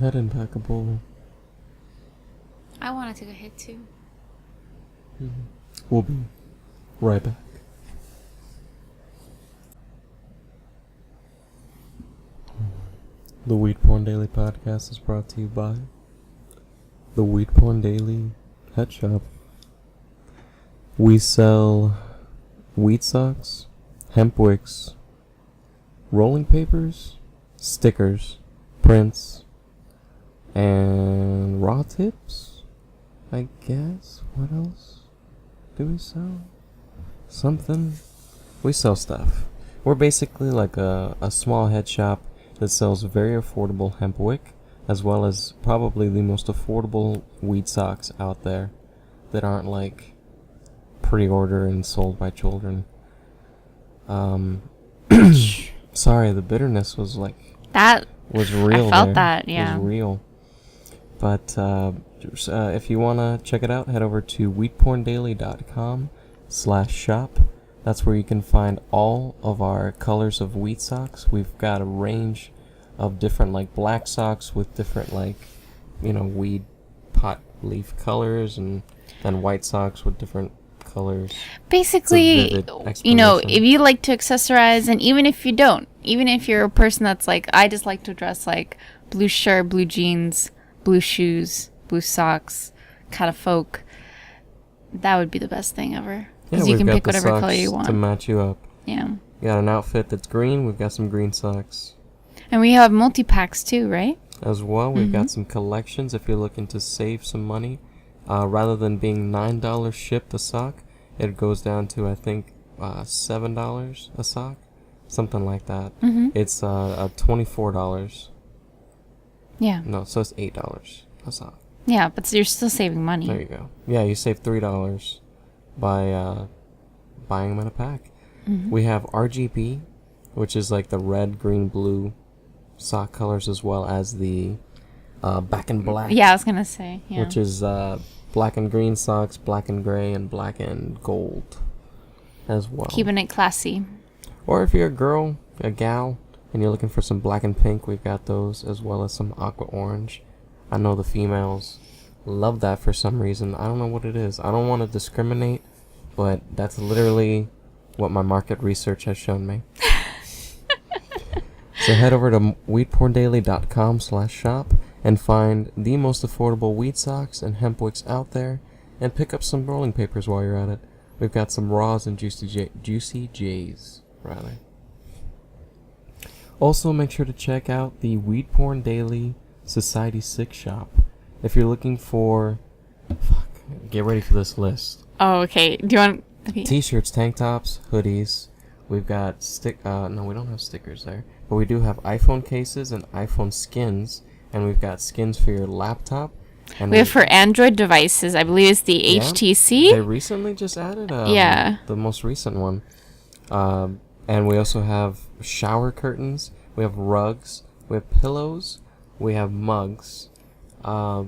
ahead and pack a bowl. I want to take a hit too. We'll be right back. The Weed Porn Daily podcast is brought to you by the Weed Porn Daily Head Shop. We sell weed socks, hemp wicks, rolling papers, stickers, prints, and raw tips, I guess. What else do we sell? Something. We sell stuff. We're basically like a small head shop that sells very affordable hemp wick, as well as probably the most affordable weed socks out there that aren't like pre-order and sold by children. Sorry, the bitterness was like That was real. I felt there. that, yeah. It was real. But if you wanna check it out, head over to WeedPornDaily.com/shop. That's where you can find all of our colors of weed socks. We've got a range of different like black socks with different like, weed pot leaf colors, and then white socks with different colors. basically, if you like to accessorize, and even if you don't, even if you're a person that's like, I just like to dress like blue shirt, blue jeans, blue shoes, blue socks, kind of folk, that would be the best thing ever. Because you can pick whatever color you want to match you up. Yeah. You got an outfit that's green. We've got some green socks. And we have multi-packs too, right? As well, we've got some collections if you're looking to save some money. Rather than being $9 shipped a sock, it goes down to, I think, $7 a sock. Something like that. It's $24. Yeah. No, so it's $8 a sock. Yeah, but you're still saving money. There you go. Yeah, you save $3 by buying them in a pack. We have RGB, which is like the red, green, blue sock colors, as well as the black and black. Yeah, I was going to say. Yeah. Which is black and green socks, black and gray, and black and gold as well. Keeping it classy. Or if you're a girl, a gal, and you're looking for some black and pink, we've got those, as well as some aqua orange. I know the females love that for some reason. I don't know what it is. I don't want to discriminate, but that's literally what my market research has shown me. So head over to WeedPornDaily.com/shop and find the most affordable weed socks and hemp wicks out there, and pick up some rolling papers while you're at it. We've got some raws and juicy J's, rather. Also, make sure to check out the Weed Porn Daily Society 6 shop. If you're looking for... get ready for this list. Oh, okay. Do you want... Okay. T-shirts, tank tops, hoodies. We've got no, we don't have stickers there. But we do have iPhone cases and iPhone skins. And we've got skins for your laptop. And we have for Android devices. I believe it's the HTC. They recently just added the most recent one. And we also have shower curtains. We have rugs. We have pillows. We have mugs. I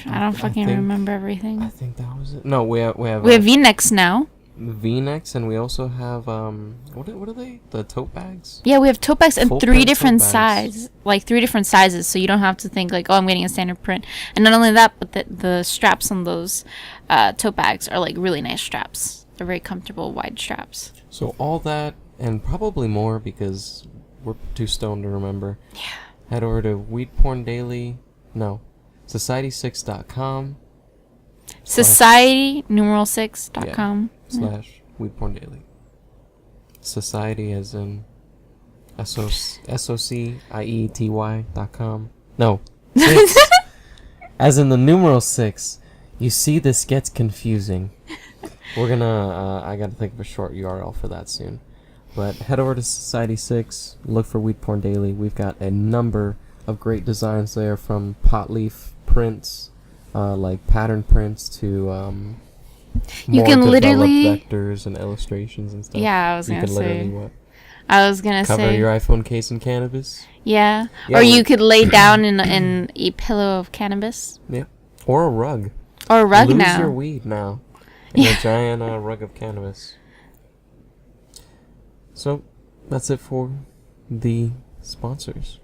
don't fucking remember everything. I think that was it. No, we have V-necks now. V-necks, and we also have what are they? The tote bags? Yeah, we have tote bags and Full-size three different tote bags. three different sizes, so you don't have to think like, oh, I'm getting a standard print. And not only that, but the straps on those tote bags are like really nice straps. They're very comfortable, wide straps. So all that and probably more, because we're too stoned to remember. Yeah. Head over to Society6.com. Society6.com. /WeedPornDaily. Society as in SOCIETY.com. No. 6. As in the numeral 6. You see, this gets confusing. We're gonna, I gotta think of a short URL for that soon. But head over to Society 6, look for Weed Porn Daily. We've got a number of great designs there, from pot leaf prints, like pattern prints, to you can literally vectors and illustrations and stuff. Yeah, I was gonna say. Cover your iPhone case in cannabis. Yeah, or you could lay down in a pillow of cannabis. Yeah, or a rug. Or a rug now. Lose your weed now in a giant rug of cannabis. So that's it for the sponsors.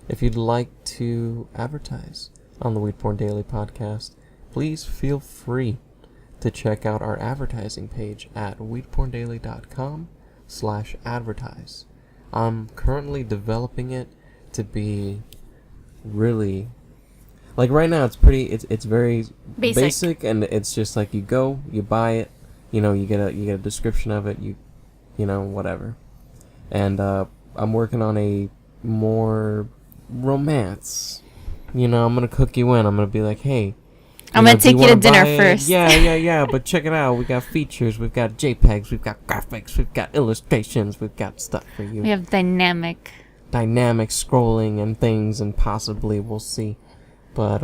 if you'd like to advertise on the Weed Porn Daily podcast, please feel free to check out our advertising page at weedporndaily.com/advertise. I'm currently developing it to be really, like, right now it's very basic, and it's just like you go, you buy it, you get a description of it, you know, whatever. And I'm working on a more romance. I'm gonna cook you in. I'm gonna be like, hey, I'm gonna take you to dinner first. Yeah. But check it out. We got features. We've got JPEGs. We've got graphics. We've got illustrations. We've got stuff for you. We have dynamic scrolling and things, and possibly we'll see. But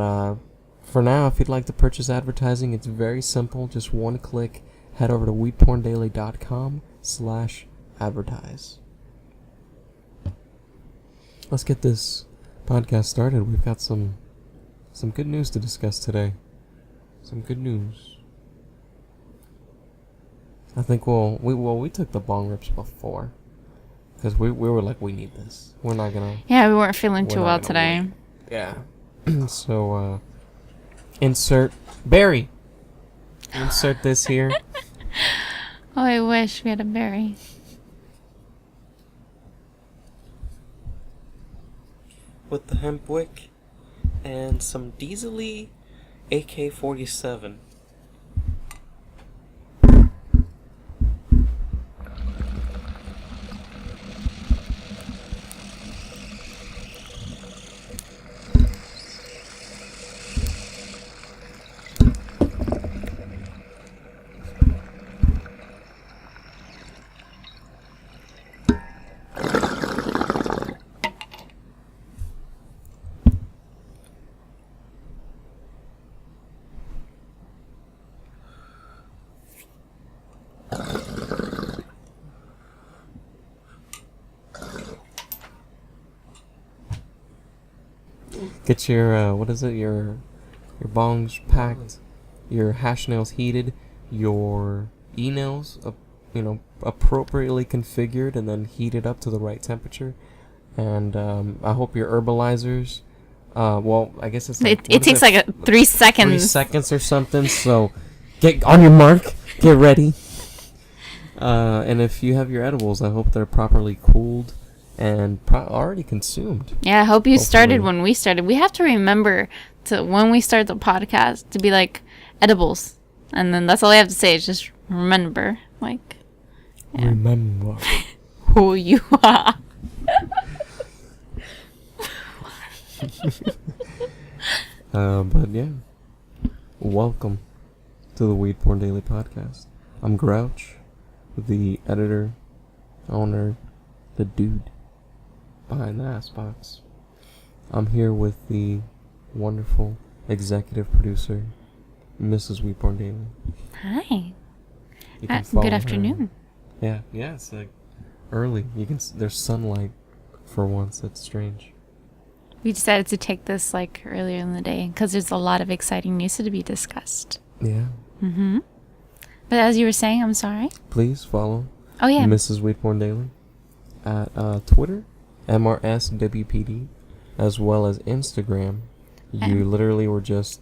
for now, if you'd like to purchase advertising, it's very simple. Just one click. Head over to weedporndaily.com/advertise. Let's get this podcast started. We've got some good news to discuss today. Some good news. I think we took the bong rips before, because we were like, we need this. We're not gonna. Yeah, we weren't feeling too well today. Wait. Yeah. So insert Barry. Insert this here. Oh, I wish we had a berry. With the hemp wick and some Diesely AK-47. Get your your bongs packed, your hash nails heated, your e-nails appropriately configured and then heated up to the right temperature, and I hope your herbalizers. Well, I guess it's like, it takes like 3 seconds. 3 seconds or something. So get on your mark, get ready. And if you have your edibles, I hope they're properly cooled and already consumed. Yeah, I hope you started when we started. We have to remember to, when we start the podcast, to be like, edibles. And then that's all I have to say is just remember. Like, yeah. Remember who you are. But yeah, welcome to the Weed Porn Daily podcast. I'm Grouch, the editor, owner, the dude behind the ass box. I'm here with the wonderful executive producer, Mrs. WeedPornDaily. Hi. You can follow Good her. afternoon. Yeah, it's like early. There's sunlight for once. That's strange. We decided to take this like earlier in the day because there's a lot of exciting news to be discussed. Yeah. Mm-hmm. But as you were saying, I'm sorry. Please follow Mrs. WeedPornDaily at Twitter, MRSWPD, as well as Instagram. You literally were just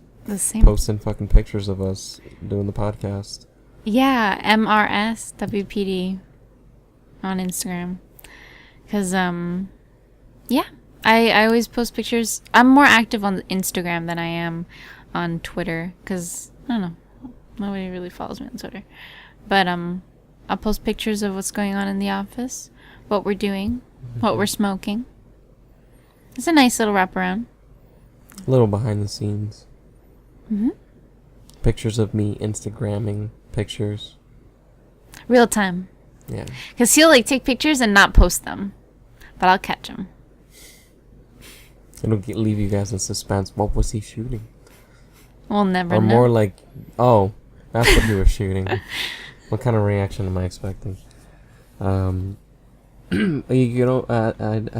posting fucking pictures of us doing the podcast. Yeah, MRSWPD on Instagram. Because, yeah, I always post pictures. I'm more active on Instagram than I am on Twitter. Because, I don't know, nobody really follows me on Twitter. But, I'll post pictures of what's going on in the office, what we're doing, what we're smoking. It's a nice little wraparound. A little behind the scenes. Mm-hmm. Pictures of me Instagramming pictures. Real time. Yeah. Because he'll like take pictures and not post them. But I'll catch him. It'll leave you guys in suspense. What was he shooting? We'll never know. Or more like, oh, that's what he was shooting. What kind of reaction am I expecting? I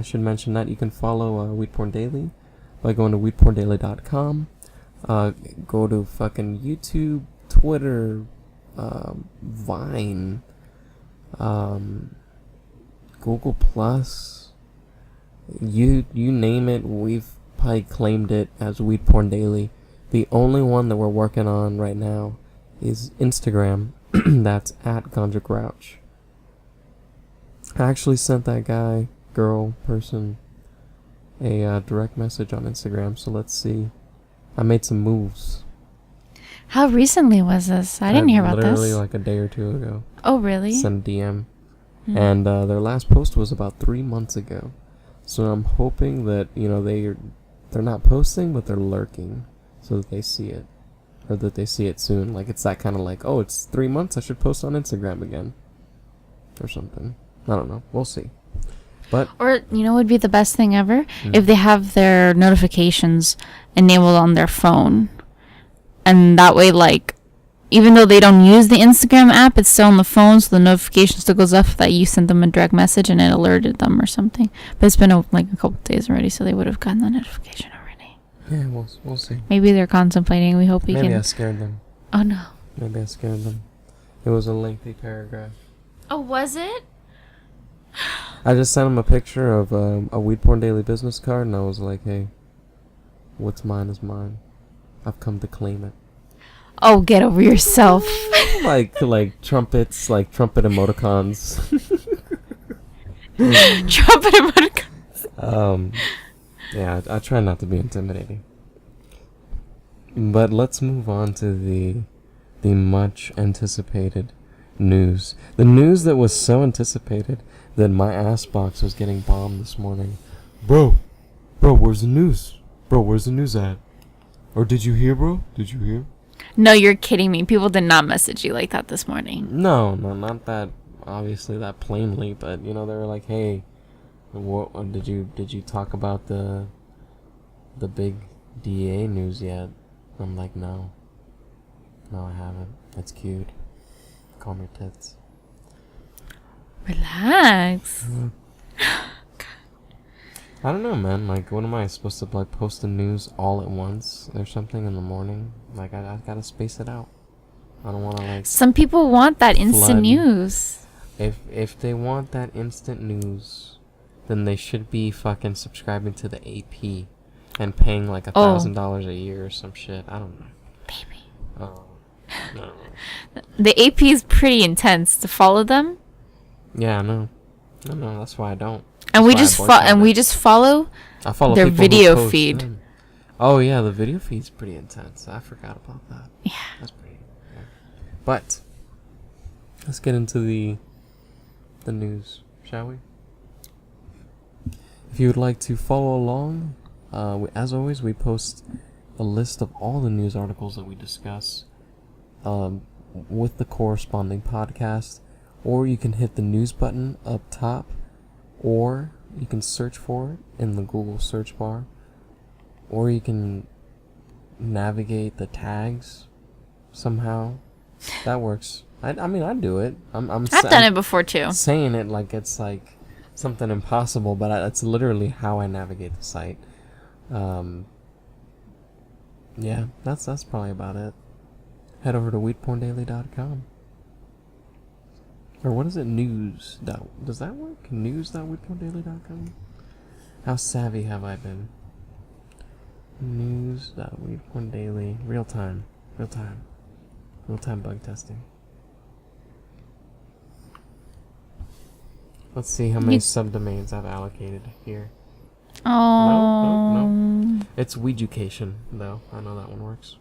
should mention that you can follow Weed Porn Daily by going to weedporndaily.com. Go to fucking YouTube, Twitter, Vine, Google Plus, You name it, we've probably claimed it as Weed Porn Daily. The only one that we're working on right now is Instagram. That's at Ganja Grouch. I actually sent that guy, girl, person, a direct message on Instagram, so let's see. I made some moves. How recently was this? I didn't hear about this. Literally like a day or two ago. Oh, really? Sent a DM. And their last post was about 3 months ago. So I'm hoping that, they're not posting, but they're lurking so that they see it. Or that they see it soon. Like, it's that kind of like, oh, it's 3 months, I should post on Instagram again. Or something. I don't know. We'll see. But or, would be the best thing ever? If they have their notifications enabled on their phone. And that way, like, even though they don't use the Instagram app, it's still on the phone, so the notification still goes up that you sent them a direct message and it alerted them or something. But it's been a couple of days already, so they would have gotten the notification already. yeah, we'll see. Maybe they're contemplating. We hope we can. Maybe I scared them. Oh, no. Maybe I scared them. It was a lengthy paragraph. Oh, was it? I just sent them a picture of a Weed Porn Daily business card, and I was like, hey, what's mine is mine. I've come to claim it. Oh, get over yourself. like trumpets, like trumpet emoticons. Trumpet emoticons. Yeah, I try not to be intimidating. But let's move on to the much anticipated news. The news that was so anticipated that my ass box was getting bombed this morning. Bro, where's the news? Bro, where's the news at? Or did you hear, bro? Did you hear? No, you're kidding me. People did not message you like that this morning. No, not that, obviously that plainly, but they were like, hey, what did you talk about the big DEA news yet? I'm like, no, I haven't. It's cute. Calm your tits. Relax. I don't know, man. Like, what am I supposed to post the news all at once or something in the morning? Like, I gotta space it out. I don't want to Some people want that instant news. If they want that instant news, then they should be fucking subscribing to the AP and paying like $1,000 a year or some shit. I don't know. Baby. Oh, no. The AP is pretty intense to follow them. Yeah, no, that's why I don't. And we just follow I follow their people video feed. Oh yeah, the video feed's pretty intense. I forgot about that. Yeah. That's pretty. Yeah. But let's get into the news, shall we? If you would like to follow along, as always, we post a list of all the news articles that we discuss with the corresponding podcast, or you can hit the news button up top, or you can search for it in the Google search bar, or you can navigate the tags somehow. That works. I mean, I do it. I've done it before too. Saying it like it's like something impossible, but it's literally how I navigate the site. Yeah, that's probably about it. Head over to WeedPornDaily.com. Or what is it? News. Does that work? News.WeedPornDaily.com? How savvy have I been? News.WeedPornDaily. Real time bug testing. Let's see how many subdomains I've allocated here. Oh. No. It's Weeducation, though. I know that one works.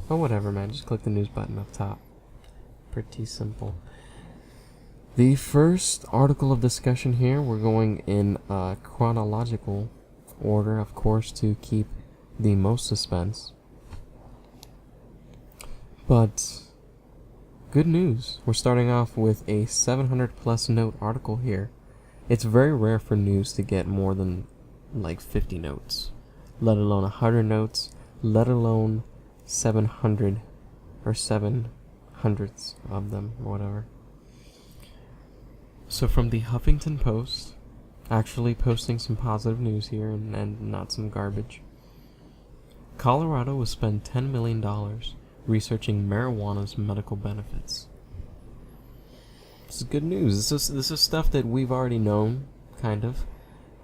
But whatever, man. Just click the news button up top. Pretty simple. The first article of discussion here, we're going in chronological order, of course, to keep the most suspense. But good news. We're starting off with a 700 plus note article here. It's very rare for news to get more than like 50 notes, let alone 100 notes, let alone 700 or 700ths of them or whatever. So from the Huffington Post, actually posting some positive news here and not some garbage. Colorado will spend $10 million researching marijuana's medical benefits. This is good news. This is stuff that we've already known, kind of.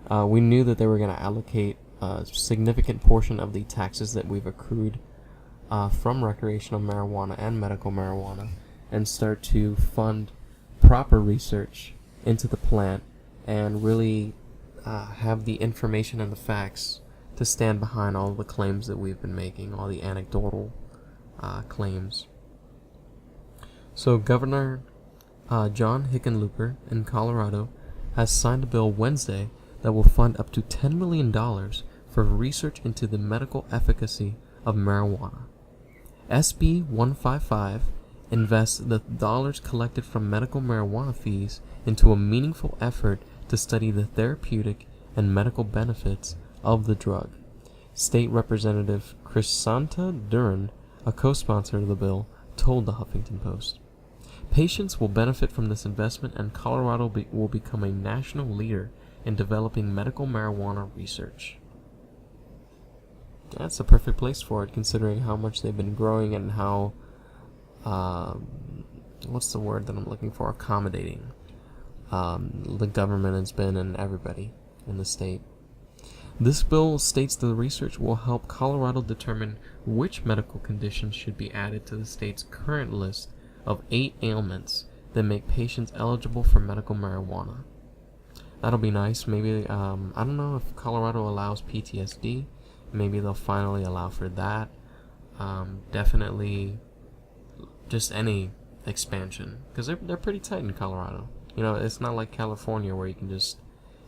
We knew that they were going to allocate a significant portion of the taxes that we've accrued from recreational marijuana and medical marijuana and start to fund proper research into the plant and really have the information and the facts to stand behind all the claims that we've been making, all the anecdotal claims. So Governor John Hickenlooper in Colorado has signed a bill Wednesday that will fund up to $10 million for research into the medical efficacy of marijuana. SB 155 invests the dollars collected from medical marijuana fees into a meaningful effort to study the therapeutic and medical benefits of the drug. State Representative Chrysanta Duran, a co-sponsor of the bill, told the Huffington Post. Patients will benefit from this investment, and Colorado will become a national leader in developing medical marijuana research. That's a perfect place for it, considering how much they've been growing and how, what's the word that I'm looking for, accommodating the government has been and everybody in the state. This bill states the research will help Colorado determine which medical conditions should be added to the state's current list of 8 ailments that make patients eligible for medical marijuana. That'll be nice. Maybe, I don't know if Colorado allows PTSD. Maybe they'll finally allow for that. Definitely just any expansion, because they're pretty tight in Colorado. You know, it's not like California where you can just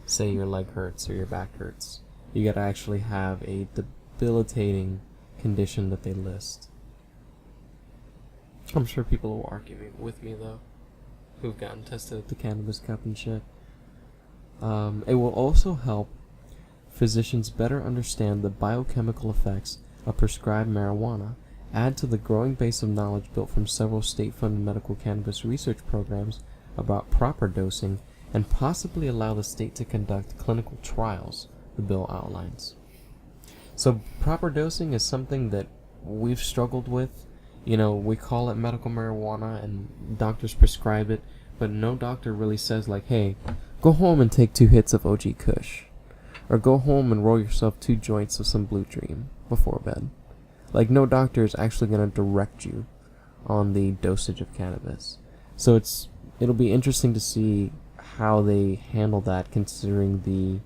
say your leg hurts or your back hurts. You gotta actually have a debilitating condition that they list. I'm sure people will argue with me, though, who've gotten tested at the Cannabis Cup and shit. It will also help physicians better understand the biochemical effects of prescribed marijuana, add to the growing base of knowledge built from several state-funded medical cannabis research programs about proper dosing, and possibly allow the state to conduct clinical trials, the bill outlines. So proper dosing is something that we've struggled with. You know, we call it medical marijuana and doctors prescribe it, but no doctor really says like, hey, go home and take 2 hits of OG Kush. Or go home and roll yourself 2 joints of some Blue Dream before bed. Like, no doctor is actually going to direct you on the dosage of cannabis. So it'll be interesting to see how they handle that, considering the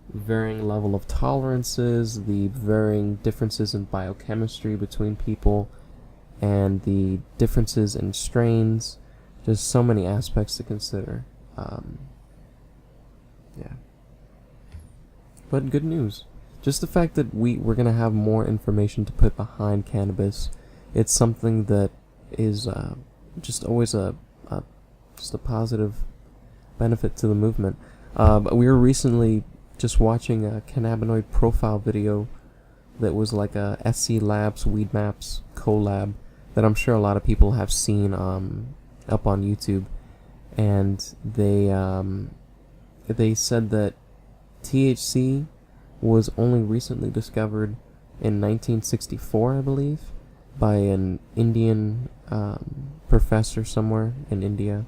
varying level of tolerances, the varying differences in biochemistry between people, and the differences in strains. There's so many aspects to consider. Yeah. But good news. Just the fact that we're going to have more information to put behind cannabis, it's something that is just always just a positive benefit to the movement. But we were recently just watching a cannabinoid profile video that was like a SC Labs Weed Maps collab that I'm sure a lot of people have seen up on YouTube, and they said that THC was only recently discovered in 1964, I believe, by an Indian professor somewhere in India,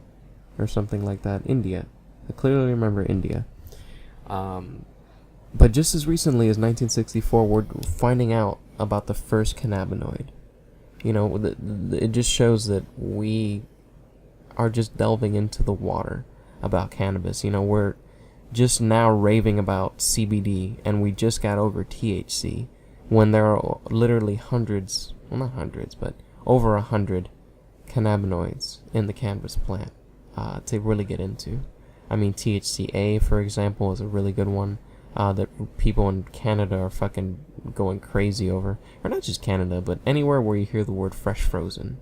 or something like that. India. I clearly remember India. But just as recently as 1964, we're finding out about the first cannabinoid. You know, it just shows that we are just delving into the water about cannabis. You know, we're just now raving about CBD, and we just got over THC, when there are literally hundreds, well, not hundreds, but over 100 cannabinoids in the cannabis plant to really get into. I mean, THCA, for example, is a really good one that people in Canada are fucking going crazy over. Or not just Canada, but anywhere where you hear the word fresh frozen.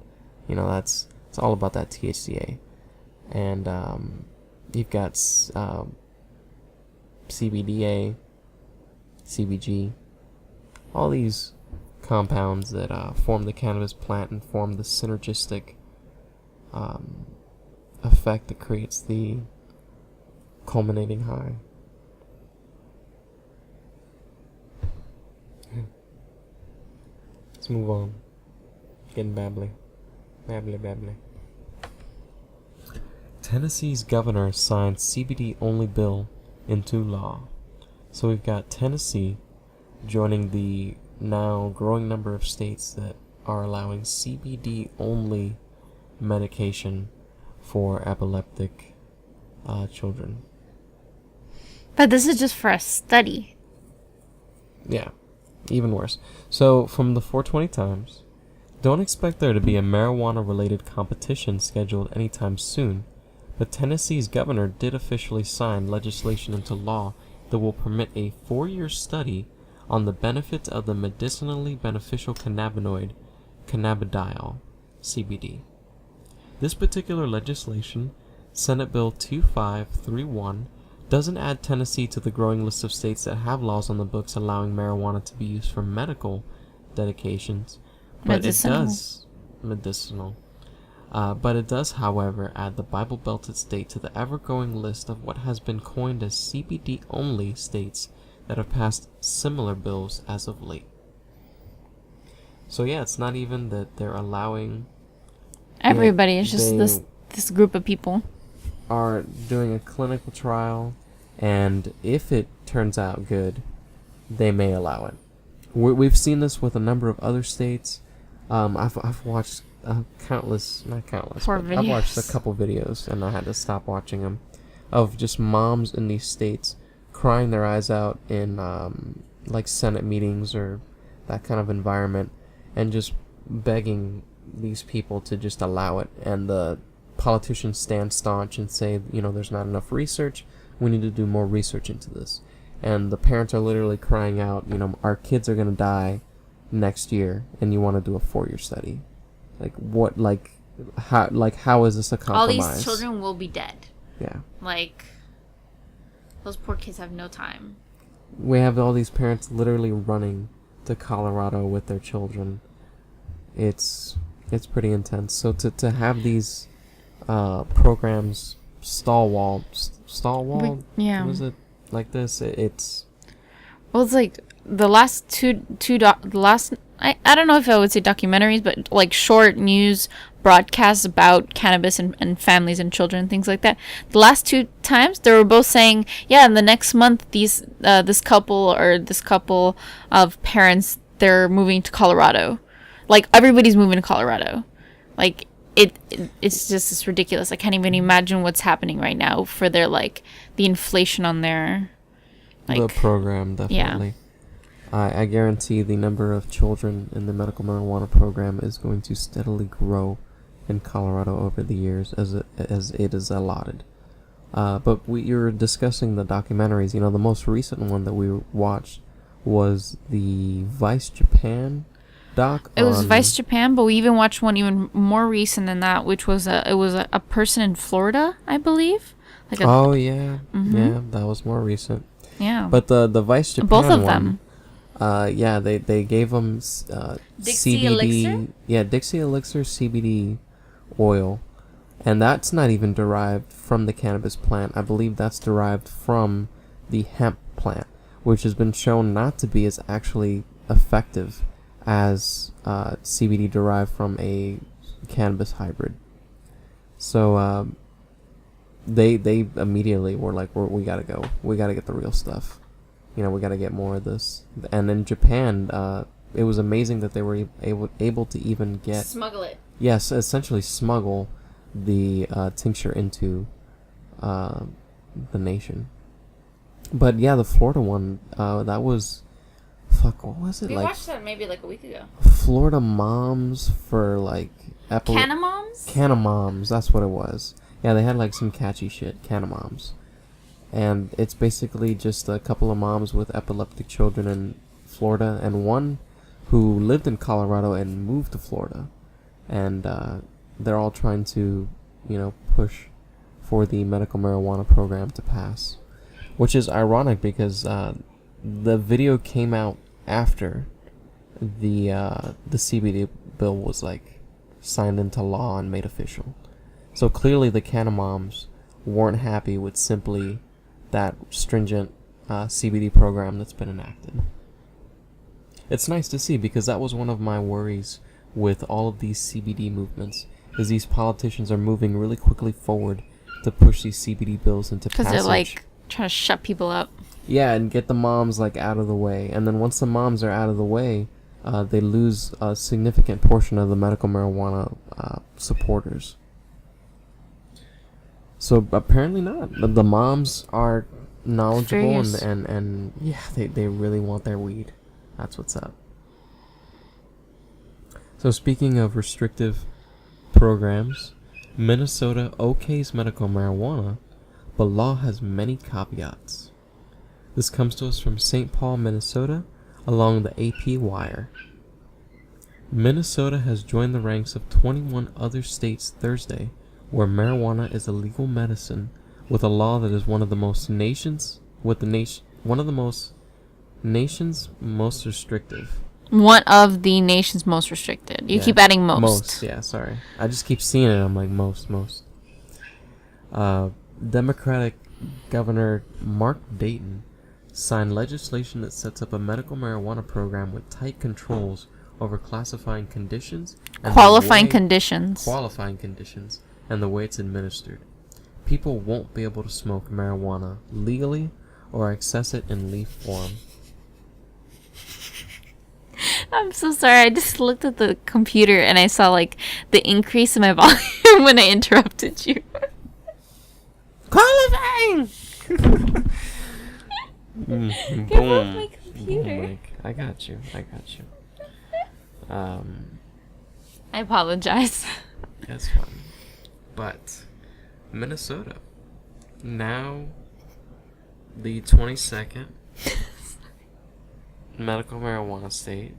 You know, it's all about that THCA. And you've got CBDA, CBG, all these compounds that form the cannabis plant and form the synergistic effect that creates the culminating high. Let's move on. Getting babbly. Babbly. Tennessee's governor signed CBD-only bill into law. So we've got Tennessee joining the now growing number of states that are allowing CBD-only medication for epileptic children. But this is just for a study. Yeah, even worse. So, from the 420 Times, don't expect there to be a marijuana-related competition scheduled anytime soon, but Tennessee's governor did officially sign legislation into law that will permit a 4-year study on the benefits of the medicinally beneficial cannabinoid cannabidiol, CBD. This particular legislation, Senate Bill 2531, doesn't add Tennessee to the growing list of states that have laws on the books allowing marijuana to be used for medical dedications, but Medicinal. it does medicinal. But it does, however, add the Bible Belted state to the ever-growing list of what has been coined as CBD-only states that have passed similar bills as of late. So yeah, it's not even that they're allowing Everybody. It's just this group of people. Are doing a clinical trial, and if it turns out good, they may allow it. We've seen this with a number of other states. I've watched countless, not countless, but I've watched a couple videos, and I had to stop watching them, of just moms in these states crying their eyes out in like Senate meetings or that kind of environment, and just begging these people to just allow it. And the politicians stand staunch and say, there's not enough research. We need to do more research into this. And the parents are literally crying out, our kids are going to die next year, and you want to do a 4-year study. How is this a compromise? All these children will be dead. Yeah. Those poor kids have no time. We have all these parents literally running to Colorado with their children. It's pretty intense. So to have these programs stallwalled, yeah. was it like this? It's like the last I don't know if I would say documentaries, but like short news broadcasts about cannabis and families and children, things like that. The last 2 times they were both saying, yeah, in the next month this couple of parents, they're moving to Colorado. Like everybody's moving to Colorado. Like it's just it's ridiculous. I can't even imagine what's happening right now for their the inflation on their the program, definitely. Yeah. I guarantee the number of children in the medical marijuana program is going to steadily grow in Colorado over the years as it is allotted. But you were discussing the documentaries. The most recent one that we watched was the Vice Japan doc. It was Vice Japan, but we even watched one even more recent than that, which was a person in Florida, I believe. Oh yeah, yeah, that was more recent. Yeah. But the Vice Japan both of one, them. They gave them Dixie CBD. Elixir? Yeah, Dixie Elixir CBD oil, and that's not even derived from the cannabis plant. I believe that's derived from the hemp plant, which has been shown not to be as actually effective as CBD derived from a cannabis hybrid. So they immediately were like, we gotta go. We gotta get the real stuff. We gotta get more of this. And in Japan, it was amazing that they were able to even smuggle it. Yes, essentially smuggle the tincture into the nation. But yeah, the Florida one, that was, what was it? We watched that maybe a week ago. Florida moms for Canna moms? Canna moms, that's what it was. Yeah, they had some catchy shit, Canna moms. And it's basically just a couple of moms with epileptic children in Florida, and one who lived in Colorado and moved to Florida. And they're all trying to, push for the medical marijuana program to pass. Which is ironic because the video came out after the CBD bill was signed into law and made official. So clearly the Canna moms weren't happy with simply that stringent CBD program that's been enacted. It's nice to see, because that was one of my worries with all of these CBD movements, is these politicians are moving really quickly forward to push these CBD bills into passage. Because they're trying to shut people up. Yeah, and get the moms like out of the way. And then once the moms are out of the way, they lose a significant portion of the medical marijuana supporters. So apparently not. The moms are knowledgeable and yeah, they really want their weed. That's what's up. So speaking of restrictive programs, Minnesota okays medical marijuana, but law has many caveats. This comes to us from St. Paul, Minnesota, along the AP wire. Minnesota has joined the ranks of 21 other states Thursday, where marijuana is a legal medicine, with a law that is one of the nation's most restrictive. One of the nation's most restricted. You keep adding most. Most, yeah, sorry. I just keep seeing it. I'm like, most. Democratic Governor Mark Dayton signed legislation that sets up a medical marijuana program with tight controls over classifying conditions. Qualifying conditions. And the way it's administered. People won't be able to smoke marijuana legally or access it in leaf form. I'm so sorry. I just looked at the computer and I saw like the increase in my volume when I interrupted you. Qualifying! Get off my computer. Boom, I got you. I apologize. That's fine. But Minnesota, now the 22nd medical marijuana state,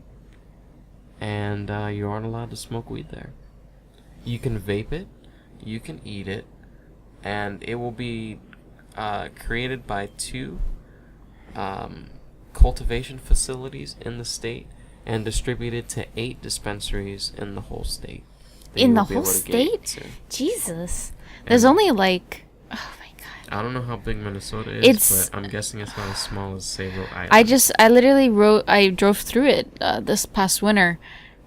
and you aren't allowed to smoke weed there. You can vape it, you can eat it, and it will be created by 2 cultivation facilities in the state and distributed to 8 dispensaries in the whole state. In the whole state? Jesus. There's only like... Oh my god. I don't know how big Minnesota is, but I'm guessing it's not as small as, say, Rhode Island. I drove through it this past winter.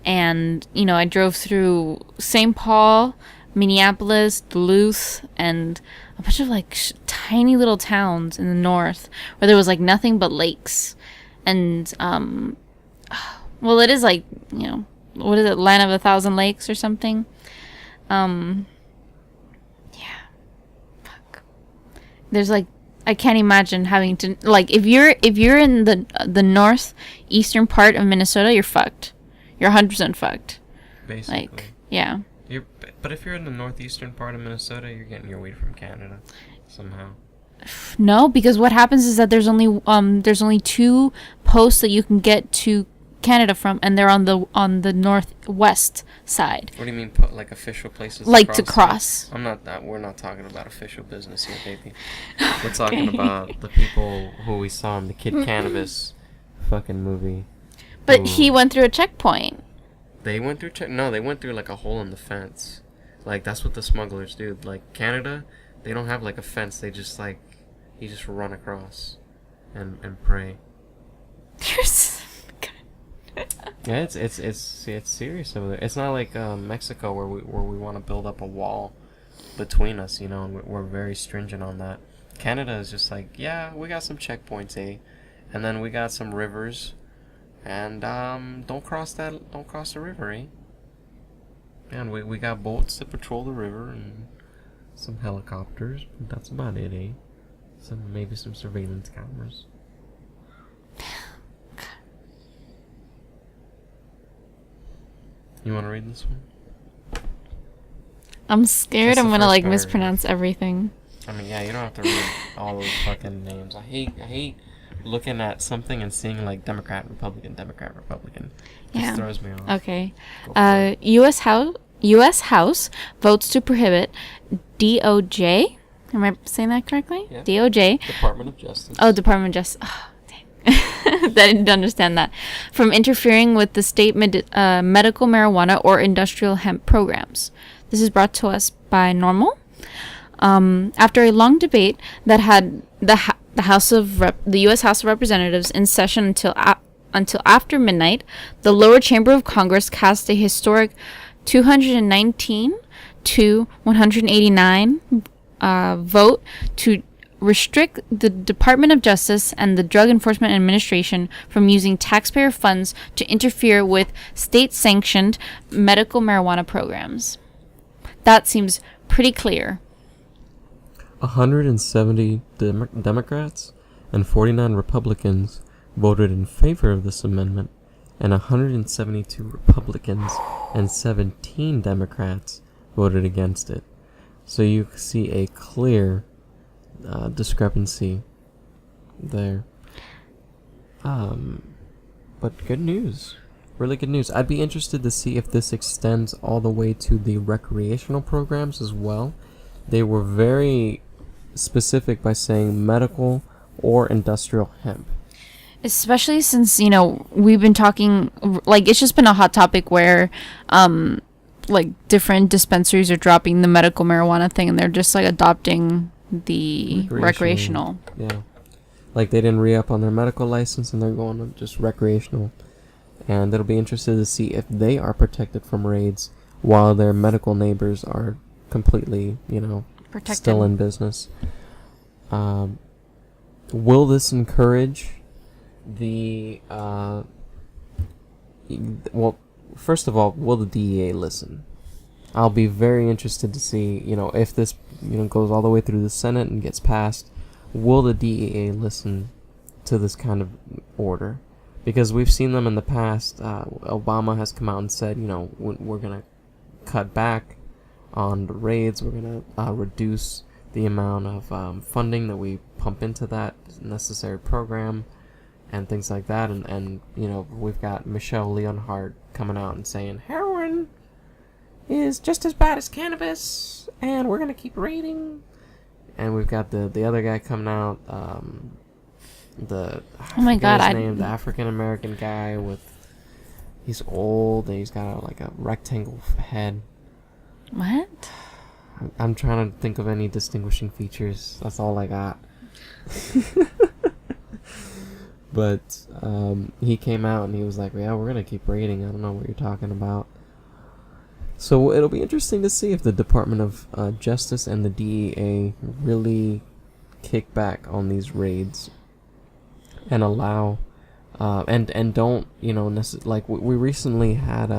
And, you know, I drove through St. Paul, Minneapolis, Duluth, and a bunch of like tiny little towns in the north where there was like nothing but lakes. And, well, it is like, you know, what is it, Land of 1,000 Lakes or something? Yeah. Fuck. There's like, I can't imagine having to, like, if you're in the northeastern part of Minnesota, you're fucked. You're 100% fucked. Basically. Like, yeah. But if you're in the northeastern part of Minnesota, you're getting your weed from Canada somehow. No, because what happens is that there's only 2 posts that you can get to Canada from, and they're on the northwest side. What do you mean, like official places? Like to cross. We're not talking about official business here, baby. We're talking about the people who we saw in the Kid Cannabis fucking movie. But he went through a checkpoint. They went through they went through like a hole in the fence. Like that's what the smugglers do. Like Canada, they don't have like a fence. They just like you just run across and pray. Yeah, it's serious over there. It's not like Mexico where we want to build up a wall between us, you know, and we're very stringent on that. Canada is just like, yeah, we got some checkpoints, and then we got some rivers, and don't cross the river, And we got boats to patrol the river and some helicopters. That's about it, maybe some surveillance cameras. You want to read this one? I'm scared I'm gonna like mispronounce everything. I mean, yeah, you don't have to read all those fucking names. I hate looking at something and seeing like Democrat, Republican. It just throws me off. Okay. U.S. House votes to prohibit DOJ. Am I saying that correctly? Yeah. DOJ. Department of Justice. Oh, Department of Justice. Oh, dang. I didn't understand that. From interfering with the state medical marijuana or industrial hemp programs. This is brought to us by Normal. After a long debate that had the U.S. House of Representatives in session until after midnight, the lower chamber of Congress cast a historic 219 to 189 vote to restrict the Department of Justice and the Drug Enforcement Administration from using taxpayer funds to interfere with state-sanctioned medical marijuana programs. That seems pretty clear. 170 Democrats and 49 Republicans voted in favor of this amendment, and 172 Republicans and 17 Democrats voted against it. So you see a clear discrepancy there. But good news. Really good news. I'd be interested to see if this extends all the way to the recreational programs as well. They were very specific by saying medical or industrial hemp. Especially since, we've been talking, like, it's just been a hot topic where, like, different dispensaries are dropping the medical marijuana thing and they're just, like, adopting the recreational. Yeah. Like, they didn't re-up on their medical license and they're going to just recreational. And it'll be interesting to see if they are protected from raids while their medical neighbors are completely, Protected. Still in business. Will this encourage the well, first of all, will the DEA listen? I'll be very interested to see, if this, goes all the way through the Senate and gets passed. Will the DEA listen to this kind of order? Because we've seen them in the past. Obama has come out and said, we're going to cut back on the raids. We're going to reduce the amount of funding that we pump into that necessary program and things like that. And we've got Michelle Leonhardt coming out and saying heroin is just as bad as cannabis and we're going to keep raiding. And we've got the other guy coming out, the African American guy he's old and he's got a rectangle head. What? I'm trying to think of any distinguishing features. That's all I got. But he came out and he was like, yeah, we're gonna keep raiding. I don't know what you're talking about. So it'll be interesting to see if the Department of Justice and the DEA really kick back on these raids and allow and don't like we recently had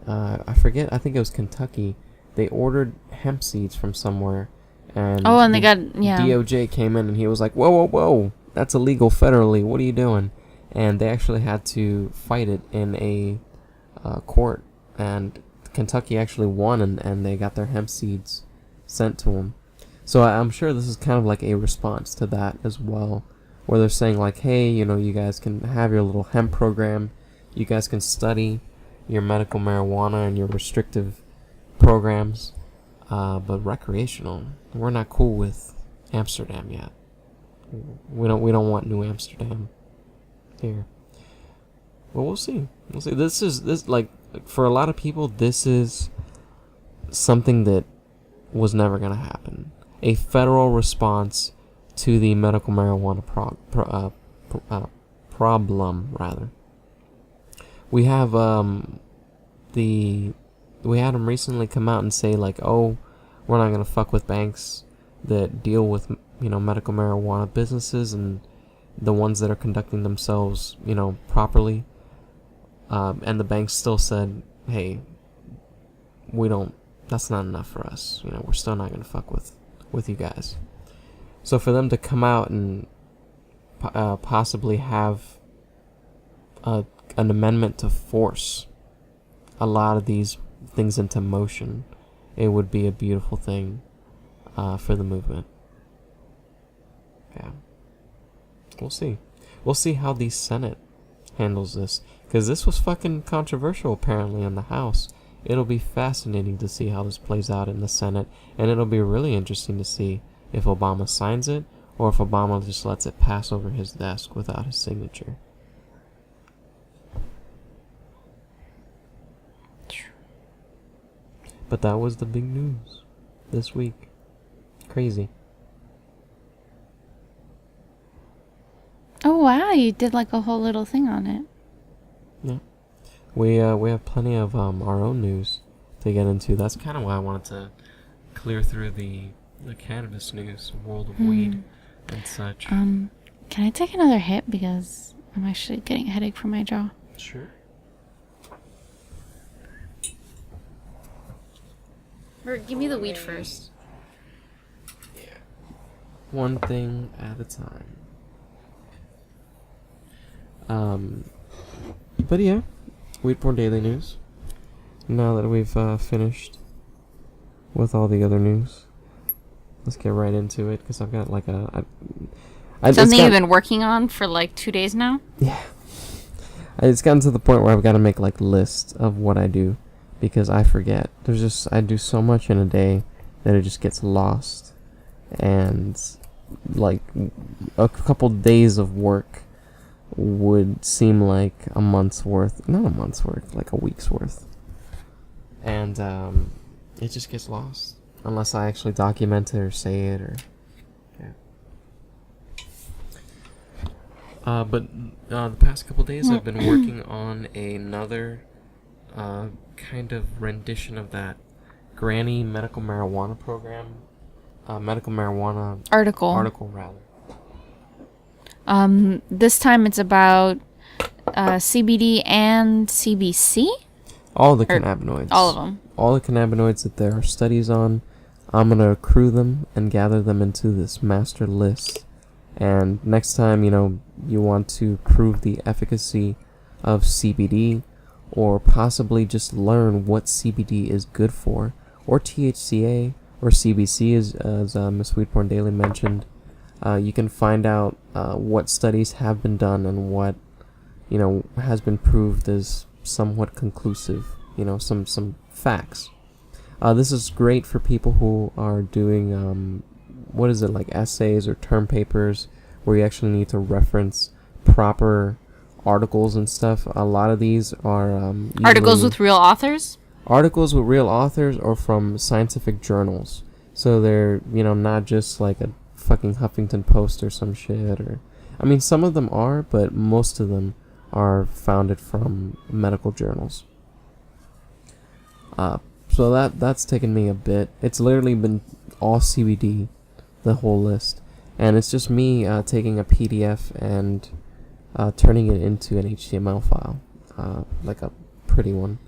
I forget, I think it was Kentucky. They ordered hemp seeds from somewhere, and they got DOJ came in and he was like, whoa, that's illegal federally. What are you doing? And they actually had to fight it in a court, and Kentucky actually won, and they got their hemp seeds sent to them. So I'm sure this is kind of like a response to that as well, where they're saying like, hey, you guys can have your little hemp program, you guys can study your medical marijuana and your restrictive programs, but recreational, we're not cool with Amsterdam yet. We don't want New Amsterdam here. Well, we'll see. This like for a lot of people, this is something that was never gonna happen. A federal response to the medical marijuana problem, rather. We have we had them recently come out and say like, oh, we're not gonna fuck with banks that deal with medical marijuana businesses and the ones that are conducting themselves properly. And the banks still said, hey, that's not enough for us. We're still not gonna fuck with you guys. So for them to come out and possibly have an amendment to force a lot of these things into motion, it would be a beautiful thing for the movement. Yeah. We'll see. We'll see how the Senate handles this, because this was fucking controversial apparently in the House. It'll be fascinating to see how this plays out in the Senate, and it'll be really interesting to see if Obama signs it or if Obama just lets it pass over his desk without his signature. But that was the big news this week. Crazy. Oh wow, you did like a whole little thing on it. Yeah. We have plenty of our own news to get into. That's kind of why I wanted to clear through the the cannabis news, world of weed and such. Can I take another hit because I'm actually getting a headache from my jaw? Sure. Or give me the weed first. Yeah. One thing at a time. But yeah, WeedPorn Daily News. Now that we've finished with all the other news, let's get right into it because I've got like something you've been working on for like 2 days now? Yeah. It's gotten to the point where I've got to make like lists of what I do because I forget. I do so much in a day that it just gets lost. And like a couple days of work would seem like a month's worth. Not a month's worth, like a week's worth. And it just gets lost unless I actually document it or say it or but the past couple days I've been working on another kind of rendition of that Granny medical marijuana program, medical marijuana article rather. This time it's about CBD and CBC. All the cannabinoids. All of them. All the cannabinoids that there are studies on. I'm going to accrue them and gather them into this master list. And next time, you want to prove the efficacy of CBD or possibly just learn what CBD is good for, or THCA or CBC as Miss WeedPorn Daily mentioned, you can find out what studies have been done and what, has been proved as somewhat conclusive, some facts. This is great for people who are doing, like essays or term papers where you actually need to reference proper articles and stuff. A lot of these are articles with real authors? Articles with real authors or from scientific journals. So they're, not just like a fucking Huffington Post or some shit. Some of them are, but most of them are founded from medical journals. So that's taken me a bit. It's literally been all CBD, the whole list. And it's just me taking a PDF and turning it into an HTML file, like a pretty one.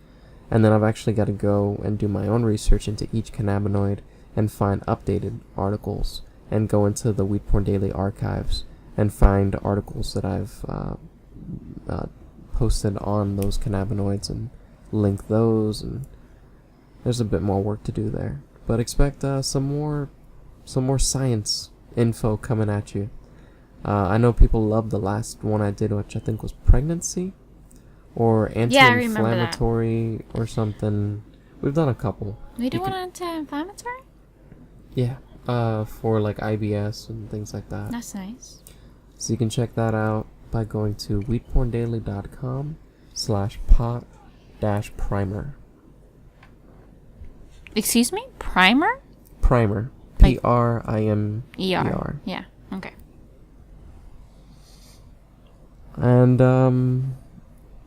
And then I've actually got to go and do my own research into each cannabinoid and find updated articles and go into the WeedPorn Daily archives and find articles that I've posted on those cannabinoids and link those. And there's a bit more work to do there. But expect some more science info coming at you. I know people love the last one I did, which I think was pregnancy or anti-inflammatory or something. We've done a couple. We do one anti-inflammatory? Yeah, for like IBS and things like that. That's nice. So you can check that out by going to weedporndaily.com/pot-primer. Excuse me? Primer? Primer. PRIMER. Yeah, okay. And,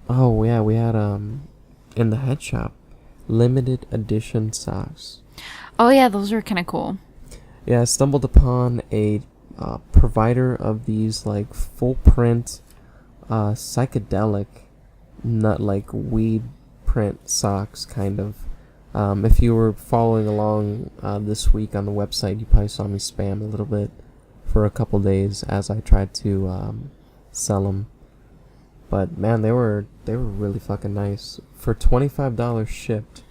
we had, in the head shop, limited edition socks. Oh, yeah, those were kind of cool. Yeah, I stumbled upon a provider of these, like, full print, psychedelic, not like weed print socks, kind of. If you were following along this week on the website, you probably saw me spam a little bit for a couple days as I tried to sell them. But man, they were really fucking nice. For $25 shipped,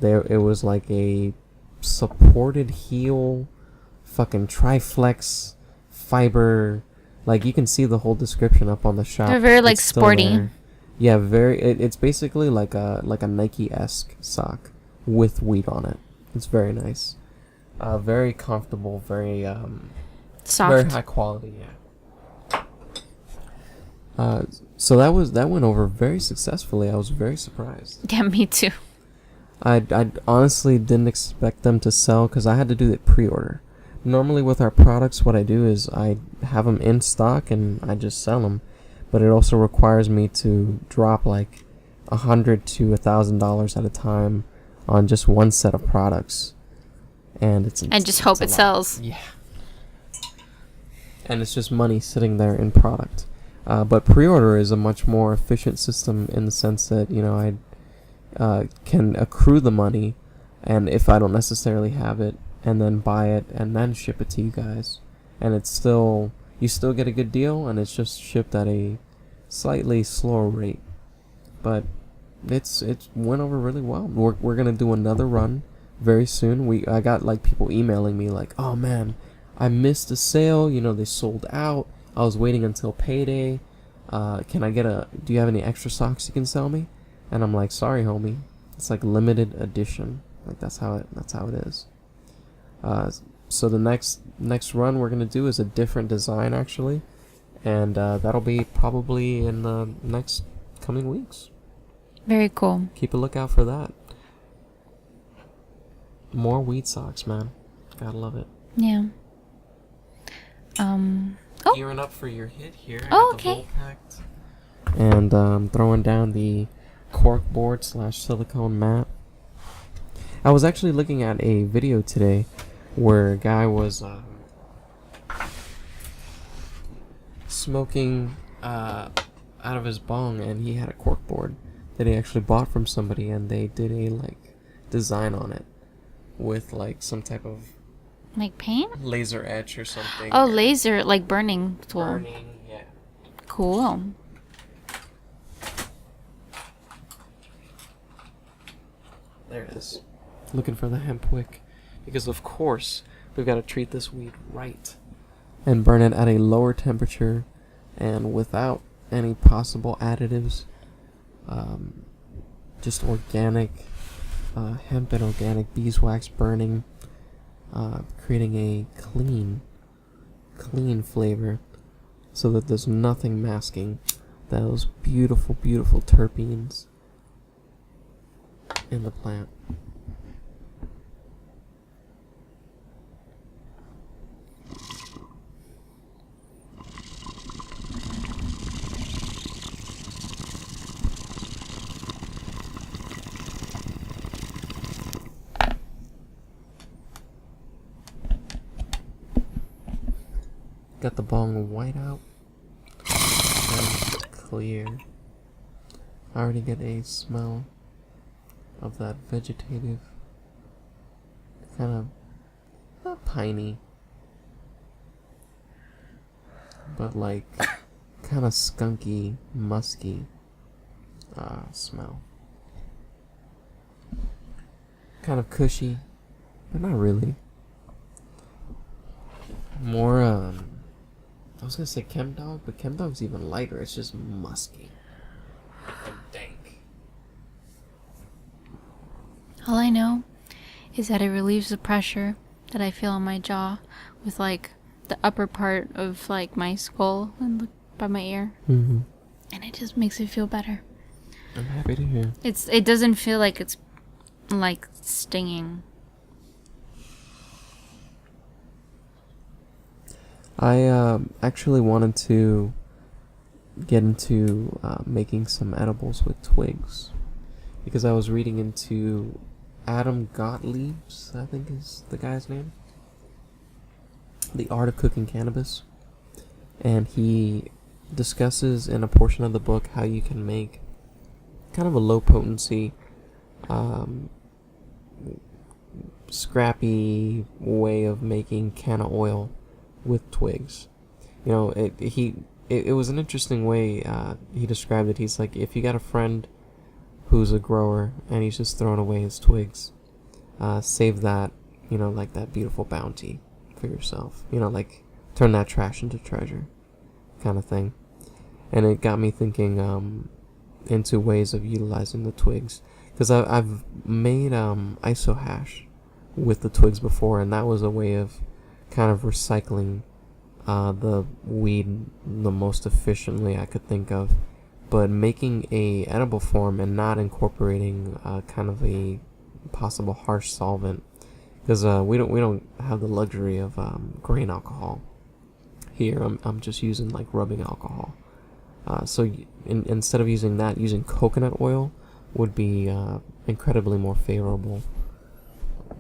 it was like a supported heel, fucking Triflex fiber. Like you can see the whole description up on the shop. They're very like sporty. Yeah, very. It's basically like a Nike-esque sock with weed on it. It's very nice. Very comfortable, very soft. Very high quality, yeah. So that went over very successfully. I was very surprised. Yeah, me too. I honestly didn't expect them to sell because I had to do the pre-order. Normally with our products, what I do is I have them in stock and I just sell them. But it also requires me to drop like $100 to $1,000 at a time on just one set of products. and it's just hope it sells. Yeah. And it's just money sitting there in product. But pre-order is a much more efficient system in the sense that, you know, I can accrue the money, and if I don't necessarily have it, and then buy it and then ship it to you guys, and it's still, you still get a good deal, and it's just shipped at a slightly slower rate. But it's went over really well. We're gonna do another run very soon. I got like people emailing me like, oh man, I missed a sale, you know, they sold out. I was waiting until payday. Do you have any extra socks you can sell me? And I'm like, sorry, homie. It's like limited edition. Like that's how it is. So the next run we're gonna do is a different design actually, and that'll be probably in the next coming weeks. Very cool. Keep a lookout for that. More weed socks, man. Gotta love it. Yeah. Gearing up for your hit here. Oh, okay. And throwing down the cork board / silicone mat. I was actually looking at a video today where a guy was smoking out of his bong, and he had a cork board that he actually bought from somebody, and they did a like design on it with like some type of like paint, laser etch or something. Oh, laser, like burning tool. Burning, yeah. Cool. There it is. Looking for the hemp wick, because of course we've got to treat this weed right and burn it at a lower temperature and without any possible additives. Just organic hemp and organic beeswax burning, creating a clean flavor so that there's nothing masking those beautiful terpenes in the plant. Got the bong white out and clear. I already get a smell of that vegetative, kind of not piney, but like kind of skunky, musky smell. Kind of cushy, but not really. More I was gonna say Chem Dog, but Chem Dog's even lighter. It's just musky and dank. All I know is that it relieves the pressure that I feel on my jaw with like the upper part of like my skull and by my ear. Mm-hmm. And it just makes it feel better. I'm happy to hear. It doesn't feel like it's like stinging. I actually wanted to get into making some edibles with twigs, because I was reading into Adam Gottlieb's, I think is the guy's name, The Art of Cooking Cannabis, and he discusses in a portion of the book how you can make kind of a low potency, scrappy way of making canna oil with twigs. You know, it was an interesting way he described it. He's like, if you got a friend who's a grower and he's just throwing away his twigs, save that, you know, like that beautiful bounty for yourself. You know, like turn that trash into treasure kind of thing. And it got me thinking into ways of utilizing the twigs, because I've made iso hash with the twigs before, and that was a way of kind of recycling the weed the most efficiently I could think of, but making a edible form and not incorporating kind of a possible harsh solvent, because we don't have the luxury of grain alcohol here. I'm just using like rubbing alcohol, so instead of using that, using coconut oil would be incredibly more favorable.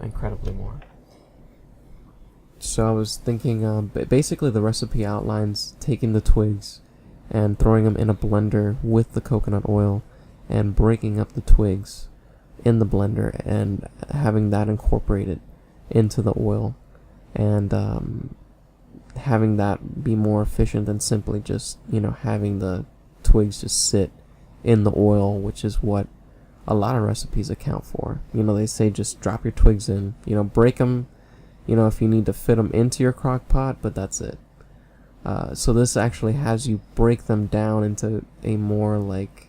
Incredibly more. So I was thinking, basically the recipe outlines taking the twigs and throwing them in a blender with the coconut oil and breaking up the twigs in the blender and having that incorporated into the oil, and having that be more efficient than simply just, having the twigs just sit in the oil, which is what a lot of recipes account for. They say just drop your twigs in, break them, if you need to fit them into your crock pot, but that's it. So this actually has you break them down into a more like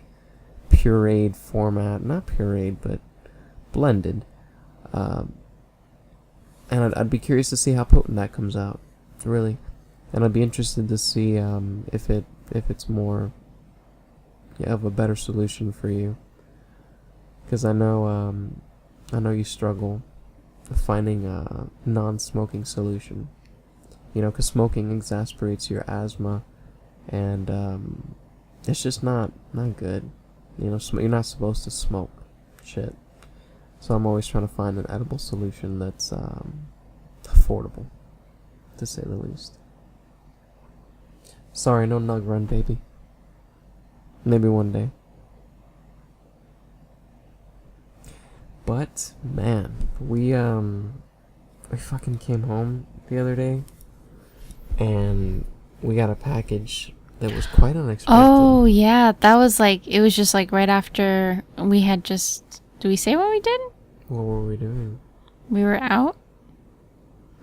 pureed format, not pureed, but blended. And I'd be curious to see how potent that comes out, really. And I'd be interested to see if it's more of a better solution for you, because I know you struggle finding a non-smoking solution. Because smoking exasperates your asthma, and it's just not good. You're not supposed to smoke shit. So I'm always trying to find an edible solution that's affordable, to say the least. Sorry, no nug run, baby. Maybe one day. But man, we fucking came home the other day, and we got a package that was quite unexpected. Oh yeah, that was it was just right after we had just. Do we say what we did? What were we doing? We were out.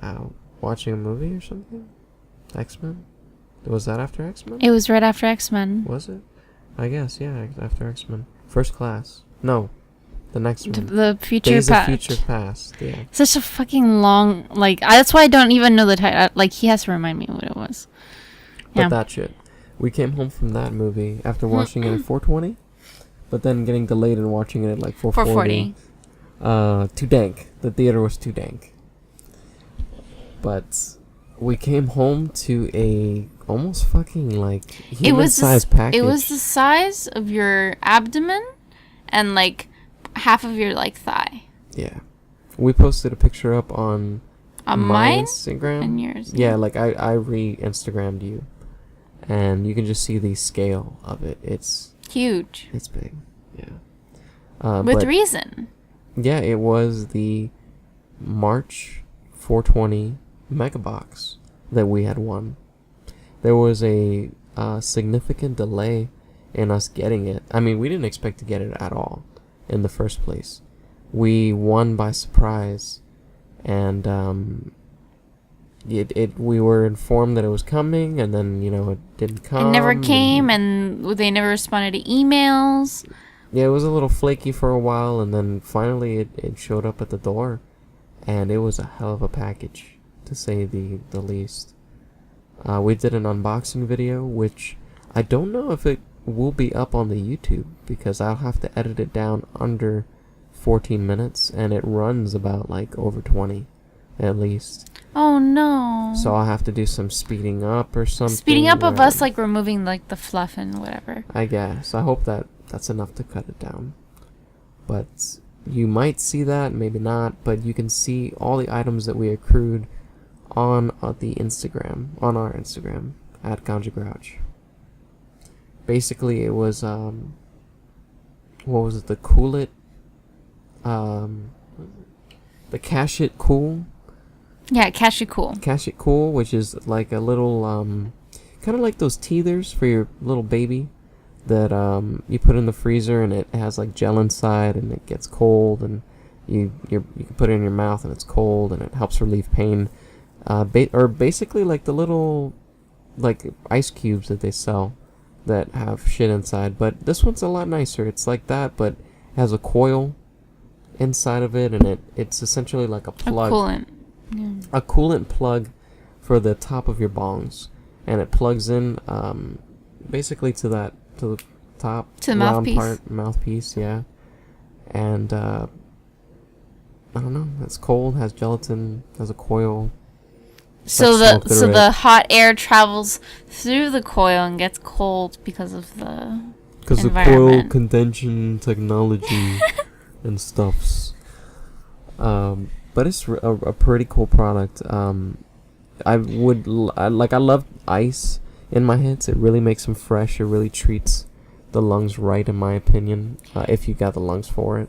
Out watching a movie or something? X-Men? Was that after X-Men? It was right after X-Men. Was it? I guess, yeah, after X-Men. First Class. No, the next one. The Future Days Past. of Future Past, yeah. Such a fucking long, that's why I don't even know the title. He has to remind me what it was. But Yeah. that shit. We came home from that movie after watching it at 4:20, but then getting delayed and watching it at 4:40. 4:40. Too dank. The theater was too dank. But we came home to a almost fucking human-sized package. It was the size of your abdomen and half of your thigh. Yeah. We posted a picture up on my mine Instagram. and yours. Yeah, I re-Instagrammed you. And you can just see the scale of it. It's huge. It's big. Yeah. With reason. Yeah, it was the March 420 Mega Box that we had won. There was a significant delay in us getting it. I mean, we didn't expect to get it at all in the first place. We won by surprise, and we were informed that it was coming, and then it didn't come. It never came, and they never responded to emails. Yeah, it was a little flaky for a while, and then finally it showed up at the door, and it was a hell of a package, to say the least. We did an unboxing video, which I don't know if it will be up on the YouTube, because I'll have to edit it down under 14 minutes, and it runs about over 20 at least. Oh no. So I'll have to do some speeding up or something. Speeding up of us removing the fluff and whatever. I guess. I hope that's enough to cut it down. But you might see that, maybe not, but you can see all the items that we accrued on the Instagram, on our Instagram, at Ganja Grouch. Basically, it was, what was it, the Cool It, the Cash It Cool? Yeah, Cash It Cool. Cash It Cool, which is a little, kind of like those teethers for your little baby that, you put in the freezer, and it has, gel inside, and it gets cold, and you can put it in your mouth, and it's cold, and it helps relieve pain. Or basically the little ice cubes that they sell that have shit inside, but this one's a lot nicer. It's like that, but it has a coil inside of it, and it's essentially like a plug, a coolant. Yeah. A coolant plug for the top of your bongs, and it plugs in basically to the top to the round mouthpiece. Mouthpiece, yeah. And I don't know, it's cold, has gelatin, has a coil. So the hot air travels through the coil and gets cold because of the coil condension technology and stuffs. But it's a pretty cool product. I love ice in my hits. It really makes them fresh. It really treats the lungs right, in my opinion, if you got the lungs for it.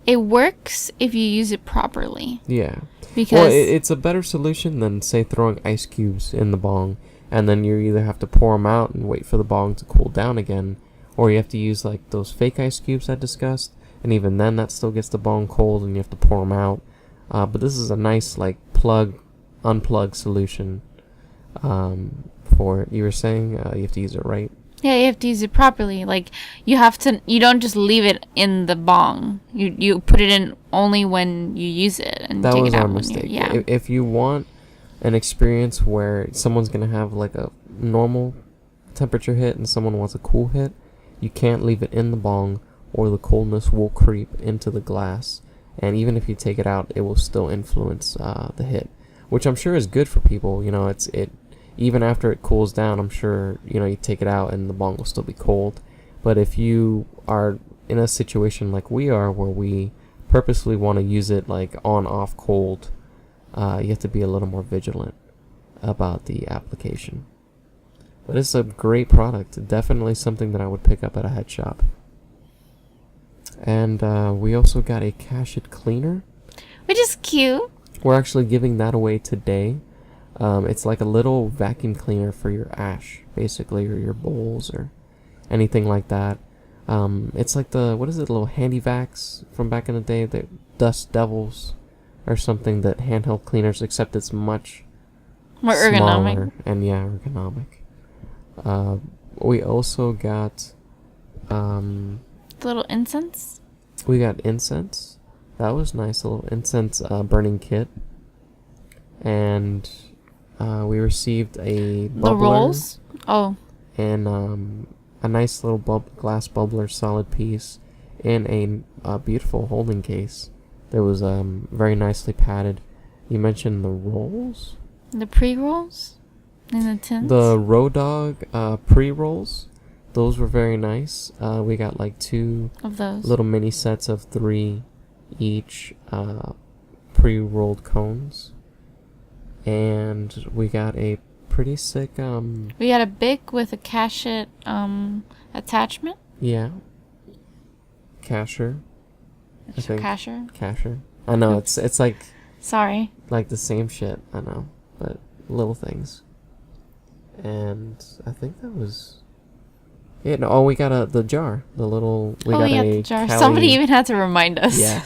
It works if you use it properly. Yeah. Because well, it's a better solution than, say, throwing ice cubes in the bong, and then you either have to pour them out and wait for the bong to cool down again, or you have to use like those fake ice cubes I discussed, and even then that still gets the bong cold and you have to pour them out. But this is a nice like unplug solution for it. You were saying you have to use it right. Yeah, you have to use it properly. Like, you don't just leave it in the bong. You put it in only when you use it and that take was it out our when mistake. yeah. If you want an experience where someone's gonna have like a normal temperature hit and someone wants a cool hit, you can't leave it in the bong, or the coldness will creep into the glass. And even if you take it out, it will still influence the hit, which I'm sure is good for people. You know, it even after it cools down, I'm sure, you know, you take it out and the bong will still be cold. But if you are in a situation like we are, where we purposely want to use it like on, off, cold, you have to be a little more vigilant about the application. But it's a great product. Definitely something that I would pick up at a head shop. And we also got a Cachet cleaner, Which is cute. We're actually giving that away today. It's like a little vacuum cleaner for your ash, basically, or your bowls or anything like that. It's like what is it, little handy vacs from back in the day, the Dust Devils or something, that handheld cleaners, except it's much More smaller ergonomic. and ergonomic. We also got The little incense. we got incense. That was nice, a little incense burning kit. And we received a bubbler. The rolls. Oh. And a nice little glass bubbler solid piece in a beautiful holding case that was very nicely padded. You mentioned the rolls? The pre-rolls in the tins. The Road Dog pre-rolls. Those were very nice. We got like 2 of those little mini sets of 3 each pre-rolled cones. And we got a pretty sick We got a Bic with a Cachet attachment. yeah, casher. I think Casher. casher. I know it's like Sorry. the same shit. I know, but little things. And I think that was it. No, we got the jar. The little we got yeah, a the jar. Cali, Somebody even had to remind us. yeah.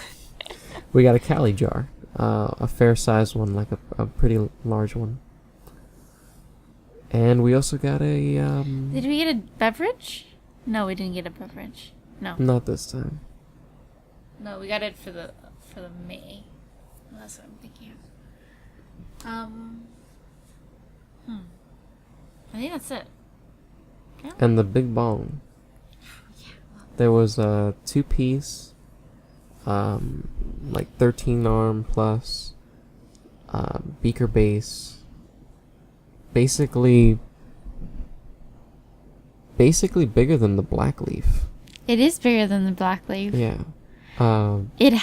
We got a Cali jar. A fair sized one, like a pretty large one. And we also got a Did we get a beverage? No, we didn't get a beverage. No. not this time. No, we got it for the May. That's what I'm thinking of. I think that's it. Yeah. And the big bong. There was a 2-piece, like 13 arm plus, beaker base. Basically bigger than the black leaf. It is bigger than the black leaf. Yeah. It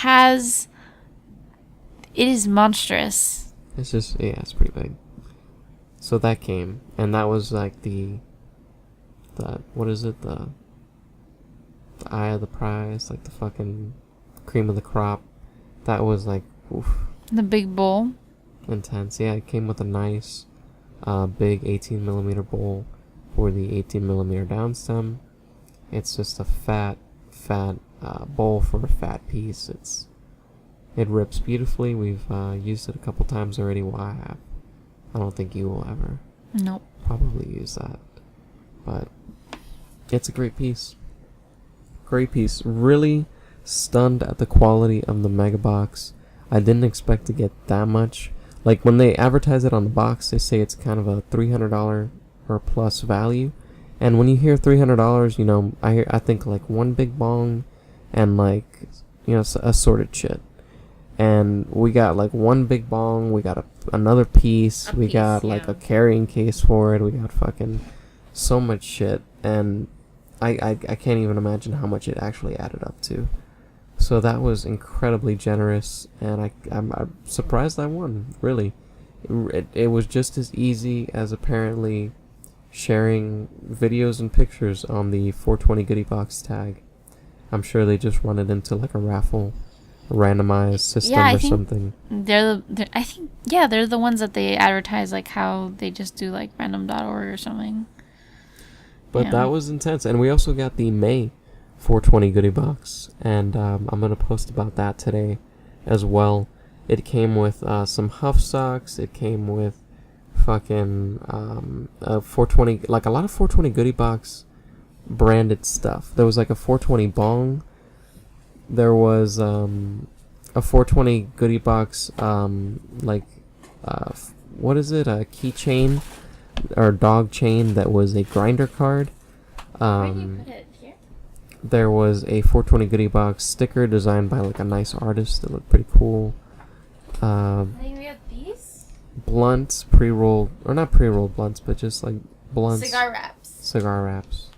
is monstrous. It's just, yeah, it's pretty big. So that came, and that was like the what is it, the eye of the prize, like the fucking cream of the crop. That was like, oof, The big bowl. intense. Yeah, it came with a nice big 18mm bowl for the 18mm downstem. It's just a fat bowl for a fat piece. It rips beautifully. We've used it a couple times already. Well, I have. I don't think you will ever Nope. probably use that, but it's a great piece. Great piece. Really stunned at the quality of the mega box. I didn't expect to get that much. Like, when they advertise it on the box, they say it's kind of a $300 or plus value. And when you hear $300, you know, I think like one big bong and like, you know, assorted shit. And we got like one big bong, we got another piece, we got like a carrying case for it, we got fucking so much shit, and I can't even imagine how much it actually added up to. So that was incredibly generous, and I'm surprised I won, really. it was just as easy as apparently sharing videos and pictures on the 420 goodie box tag. I'm sure they just run it into like a raffle, a randomized system or something. They're the ones that they advertise, like how they just do like random.org or something. But that was intense. And we also got the May 420 goodie box, and I'm going to post about that today as well. It came with some Huff socks. It came with fucking 420, like a lot of 420 goodie box branded stuff. There was like a 420 bong. There was a 420 goodie box, what is it? A keychain or dog chain that was a grinder card. Where do you put it? Here? There was a 420 goodie box sticker designed by like a nice artist that looked pretty cool. I think we have these blunts, pre-rolled, or not pre-rolled blunts, but just like blunts. cigar wraps.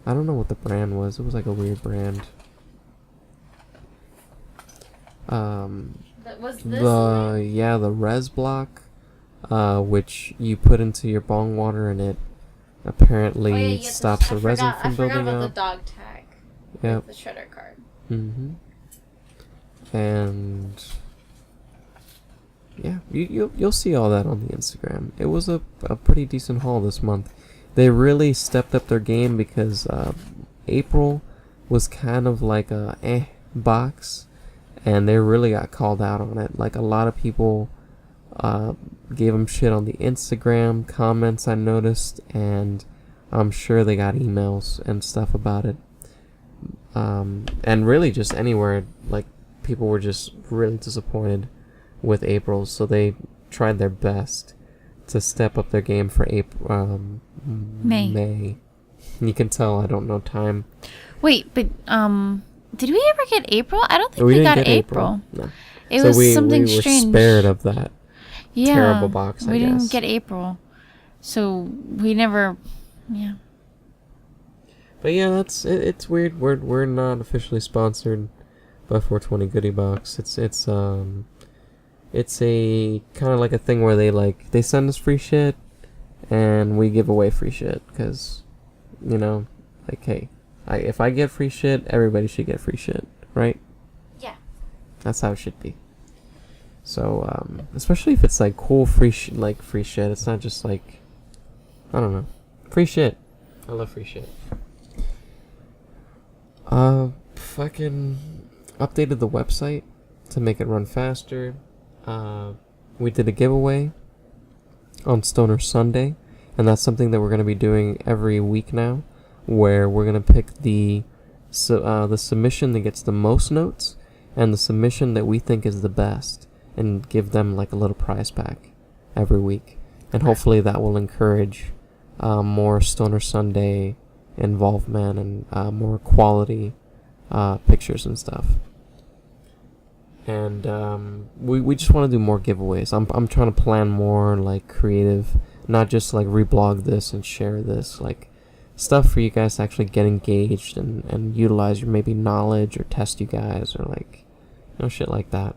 I don't know what the brand was. It was like a weird brand. Was this the res block, which you put into your bong water and it apparently stops the resin from building up. I forgot about the dog tag. Yep. The shredder card. And yeah, you'll see all that on the Instagram. It was a pretty decent haul this month. They really stepped up their game because April was kind of like a box, and they really got called out on it. Like a lot of people gave them shit on the Instagram comments, I noticed, and I'm sure they got emails and stuff about it. And really just anywhere, like people were just really disappointed with April, so they tried their best to step up their game for April. May. You can tell I don't know time. Wait, but did we ever get April? I don't think we got get April. No. It was something we were strange. Spared of that terrible box. We didn't get April, so we never. Yeah. But yeah, it's weird. We're not officially sponsored by 420 Goodie Box. It's a kind of like a thing where they send us free shit, and we give away free shit because, hey, if I get free shit, everybody should get free shit, right? Yeah. That's how it should be. So especially if it's like cool free shit. It's not just like, I don't know, free shit. I love free shit. Fucking updated the website to make it run faster. We did a giveaway on Stoner Sunday, and that's something that we're going to be doing every week now, where we're going to pick the submission that gets the most notes and the submission that we think is the best, and give them like a little prize pack every week. And hopefully that will encourage more Stoner Sunday involvement and more quality pictures and stuff. And we just want to do more giveaways. I'm trying to plan more like creative, not just like reblog this and share this, like stuff for you guys to actually get engaged and utilize your maybe knowledge or test you guys or like shit like that.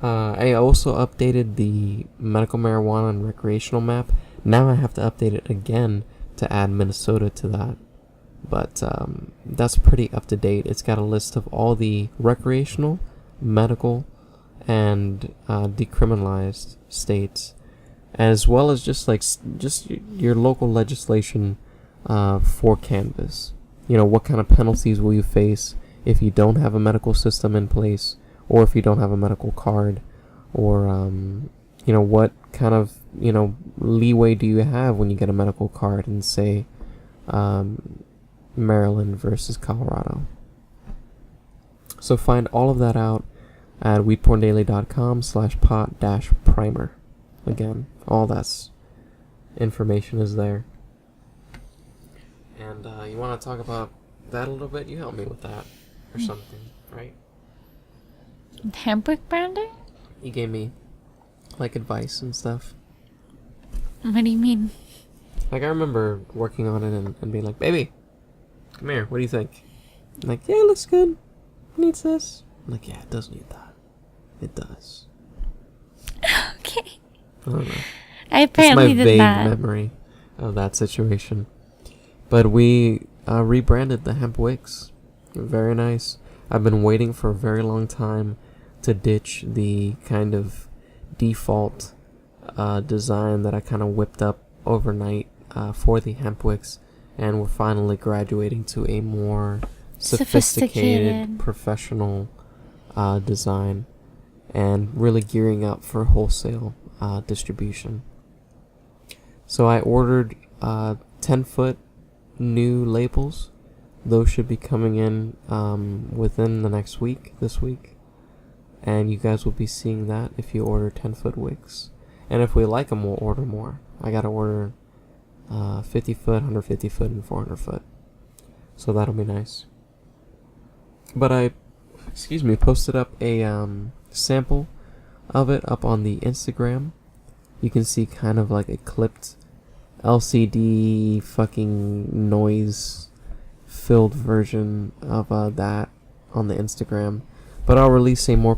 I also updated the medical marijuana and recreational map. Now I have to update it again to add Minnesota to that. But that's pretty up to date. It's got a list of all the recreational, medical, and decriminalized states, as well as just your local legislation for cannabis. What kind of penalties will you face if you don't have a medical system in place, or if you don't have a medical card, or what kind of leeway do you have when you get a medical card in, say, Maryland versus Colorado. So find all of that out at weedporndaily.com/pot-primer. Again, all that's information is there. And you want to talk about that a little bit? You help me with that or something, right? Hempwick branding? You gave me like advice and stuff. What do you mean? Like I remember working on it and being like, baby, come here, what do you think? I'm like, yeah, it looks good. It needs this. I'm like, yeah, it does need that. It does. I don't know. I apparently it's my did vague that. memory of that situation. But we rebranded the hemp wicks. Very nice. I've been waiting for a very long time to ditch the kind of default design that I kind of whipped up overnight for the hemp wicks, and we're finally graduating to a more sophisticated professional design, and really gearing up for wholesale distribution. So I ordered 10-foot new labels. Those should be coming in within the next week, this week. And you guys will be seeing that if you order 10-foot wicks. And if we like them, we'll order more. I gotta order 50-foot, 150-foot, and 400-foot. So that'll be nice. But I, posted up a sample of it up on the Instagram. You can see kind of like a clipped LCD fucking noise filled version of that on the Instagram. But I'll release a more,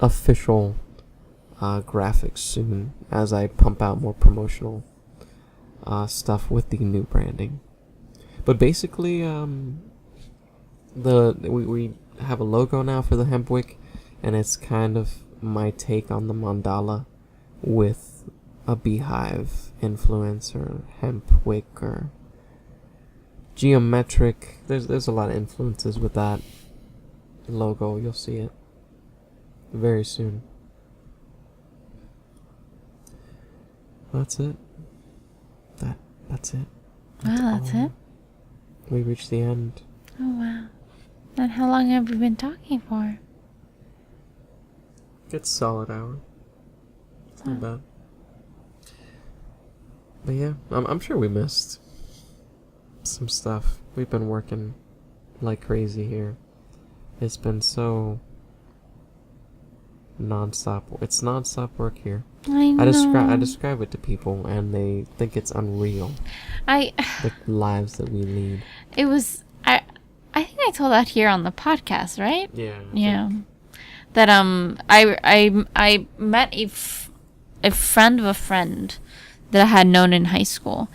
official graphics soon as I pump out more promotional stuff with the new branding. But basically, we have a logo now for the hemp wick, and it's kind of my take on the mandala with a beehive influence, or hemp wick, or geometric. There's a lot of influences with that logo. You'll see it very soon. That's it. That's it. Wow, that's it? We reached the end. Oh, wow. And how long have we been talking for? It's a solid hour. It's not bad. But yeah, I'm sure we missed some stuff. We've been working like crazy here. It's been so non-stop. It's non-stop work here. I know. I describe it to people, and they think it's unreal. The lives that we lead. It was... I think I told that here on the podcast, right? Yeah. Yeah. That I met a friend of a friend that I had known in high school,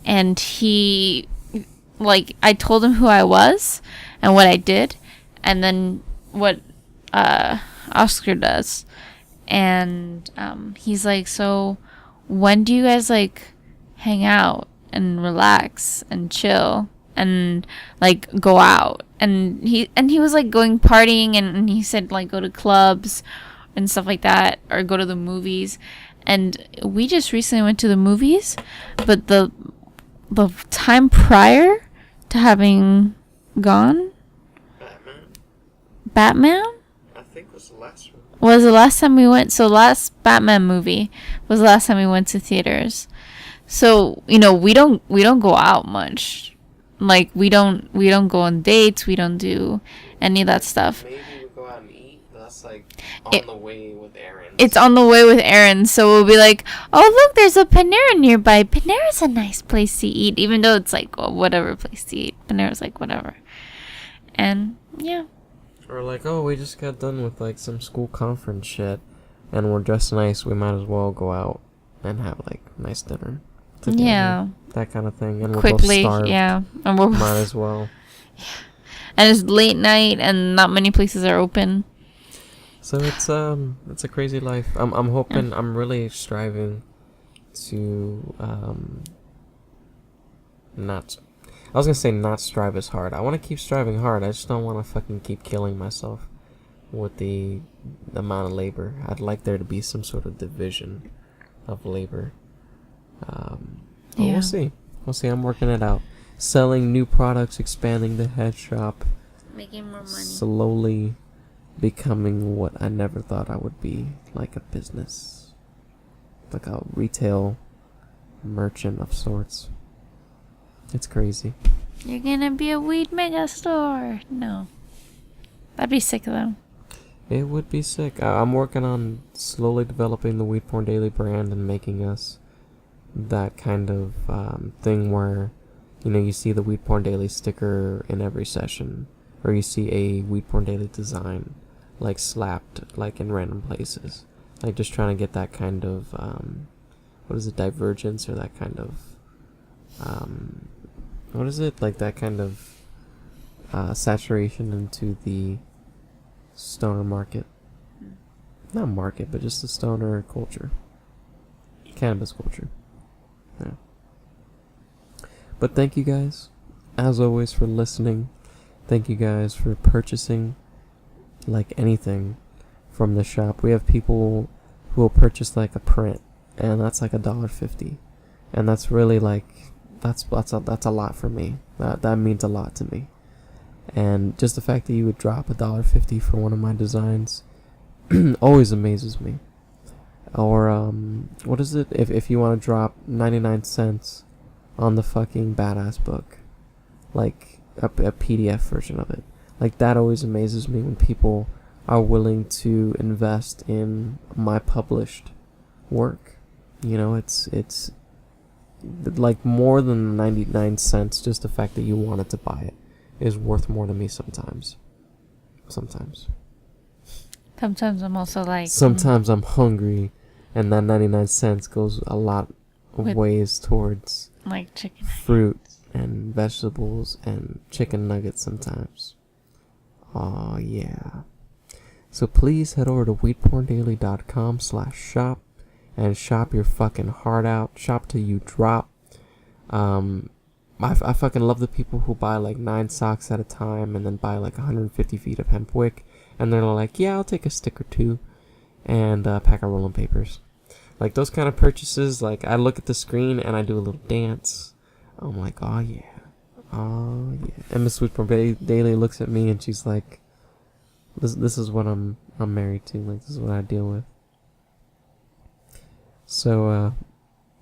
and he, like, I told him who I was and what I did, and then what Oscar does, and he's like, so when do you guys like hang out and relax and chill and like go out? And he was like going partying, and he said like go to clubs and stuff like that, or go to the movies. And we just recently went to the movies, but the time prior to having gone, Batman I think was the last one. was the last time we went. So last Batman movie was the last time we went to theaters. So we don't go out much. Like we don't go on dates. We don't do any of that stuff. Maybe we go out and eat. But that's like the way with Aaron. It's on the way with Aaron, so we'll be like, oh look, there's a Panera nearby. Panera's a nice place to eat, even though it's like whatever place to eat. Panera's like whatever. And yeah. Or like, oh, we just got done with like some school conference shit, and we're dressed nice. We might as well go out and have like nice dinner together. Yeah. That kind of thing. And Quickly, we're both starved. yeah. And we're might as well. Yeah. And it's late night, and not many places are open. So it's a crazy life. I'm hoping. I'm really striving to not. I was gonna say not strive as hard. I want to keep striving hard. I just don't want to fucking keep killing myself with the amount of labor. I'd like there to be some sort of division of labor. But we'll see. We'll see. I'm working it out. Selling new products, expanding the head shop, making more money, slowly becoming what I never thought I would be, like a business, like a retail merchant of sorts. It's crazy. You're gonna be a weed mega store. No, that'd be sick though. It would be sick. I'm working on slowly developing the WeedPornDaily brand and making us that kind of thing where, you see the WeedPornDaily sticker in every session, or you see a WeedPornDaily design like slapped like in random places. Like, just trying to get that kind of, what is it, divergence, or that kind of, what is it? Like, that kind of, saturation into the stoner market. Not market, but just the stoner culture. Cannabis culture. Yeah. But thank you guys, as always, for listening. Thank you guys for purchasing, like, anything from the shop. We have people who will purchase, like, a print, and that's like $1.50, and that's really, like, that's a lot for me. That means a lot to me. And just the fact that you would drop $1.50 for one of my designs always amazes me. Or what is it? If you want to drop 99 cents on the fucking badass book, like a PDF version of it, like, that always amazes me when people are willing to invest in my published work. You know, it's like more than 99 cents. Just the fact that you wanted to buy it is worth more to me sometimes. Sometimes I'm also like... Sometimes I'm hungry, and that 99 cents goes a lot of ways towards, like, chicken fruit and vegetables and chicken nuggets sometimes. Oh, yeah. So please head over to WeedPornDaily.com/shop and shop your fucking heart out. Shop till you drop. I fucking love the people who buy like 9 socks at a time and then buy like 150 feet of hemp wick, and they're like, yeah, I'll take a stick or two and pack of rolling papers. Like, those kind of purchases, like, I look at the screen and I do a little dance. I'm like, oh yeah, oh yeah. And Miss WeedPornDaily looks at me and she's like, this is what I'm married to. Like, this is what I deal with. So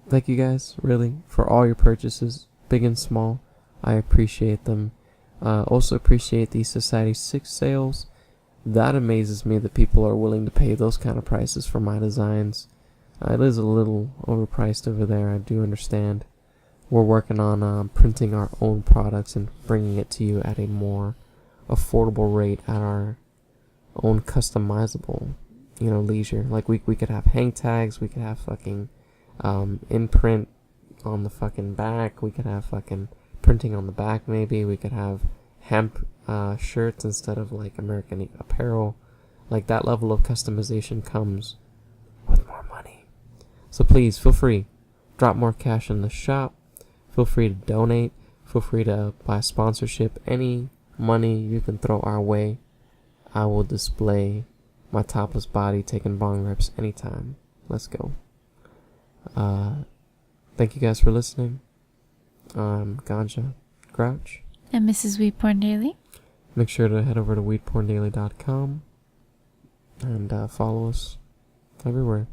thank you guys, really, for all your purchases, big and small. I appreciate them. Also appreciate the Society 6 sales. That amazes me that people are willing to pay those kind of prices for my designs. It is a little overpriced over there, I do understand. We're working on printing our own products and bringing it to you at a more affordable rate at our own customizable, leisure. Like, we could have hang tags, we could have fucking imprint on the fucking back, we could have fucking printing on the back, maybe we could have hemp shirts instead of like American Apparel. Like, that level of customization comes with more money. So please feel free, drop more cash in the shop, feel free to donate, feel free to buy sponsorship. Any money you can throw our way, I will display my topless body taking bong rips anytime. Let's go. Thank you guys for listening. I'm Ganja, Grouch, and Mrs. WeedPornDaily. Make sure to head over to WeedPornDaily.com and follow us everywhere.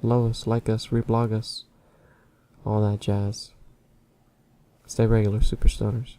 Love us, like us, reblog us, all that jazz. Stay regular, super stoners.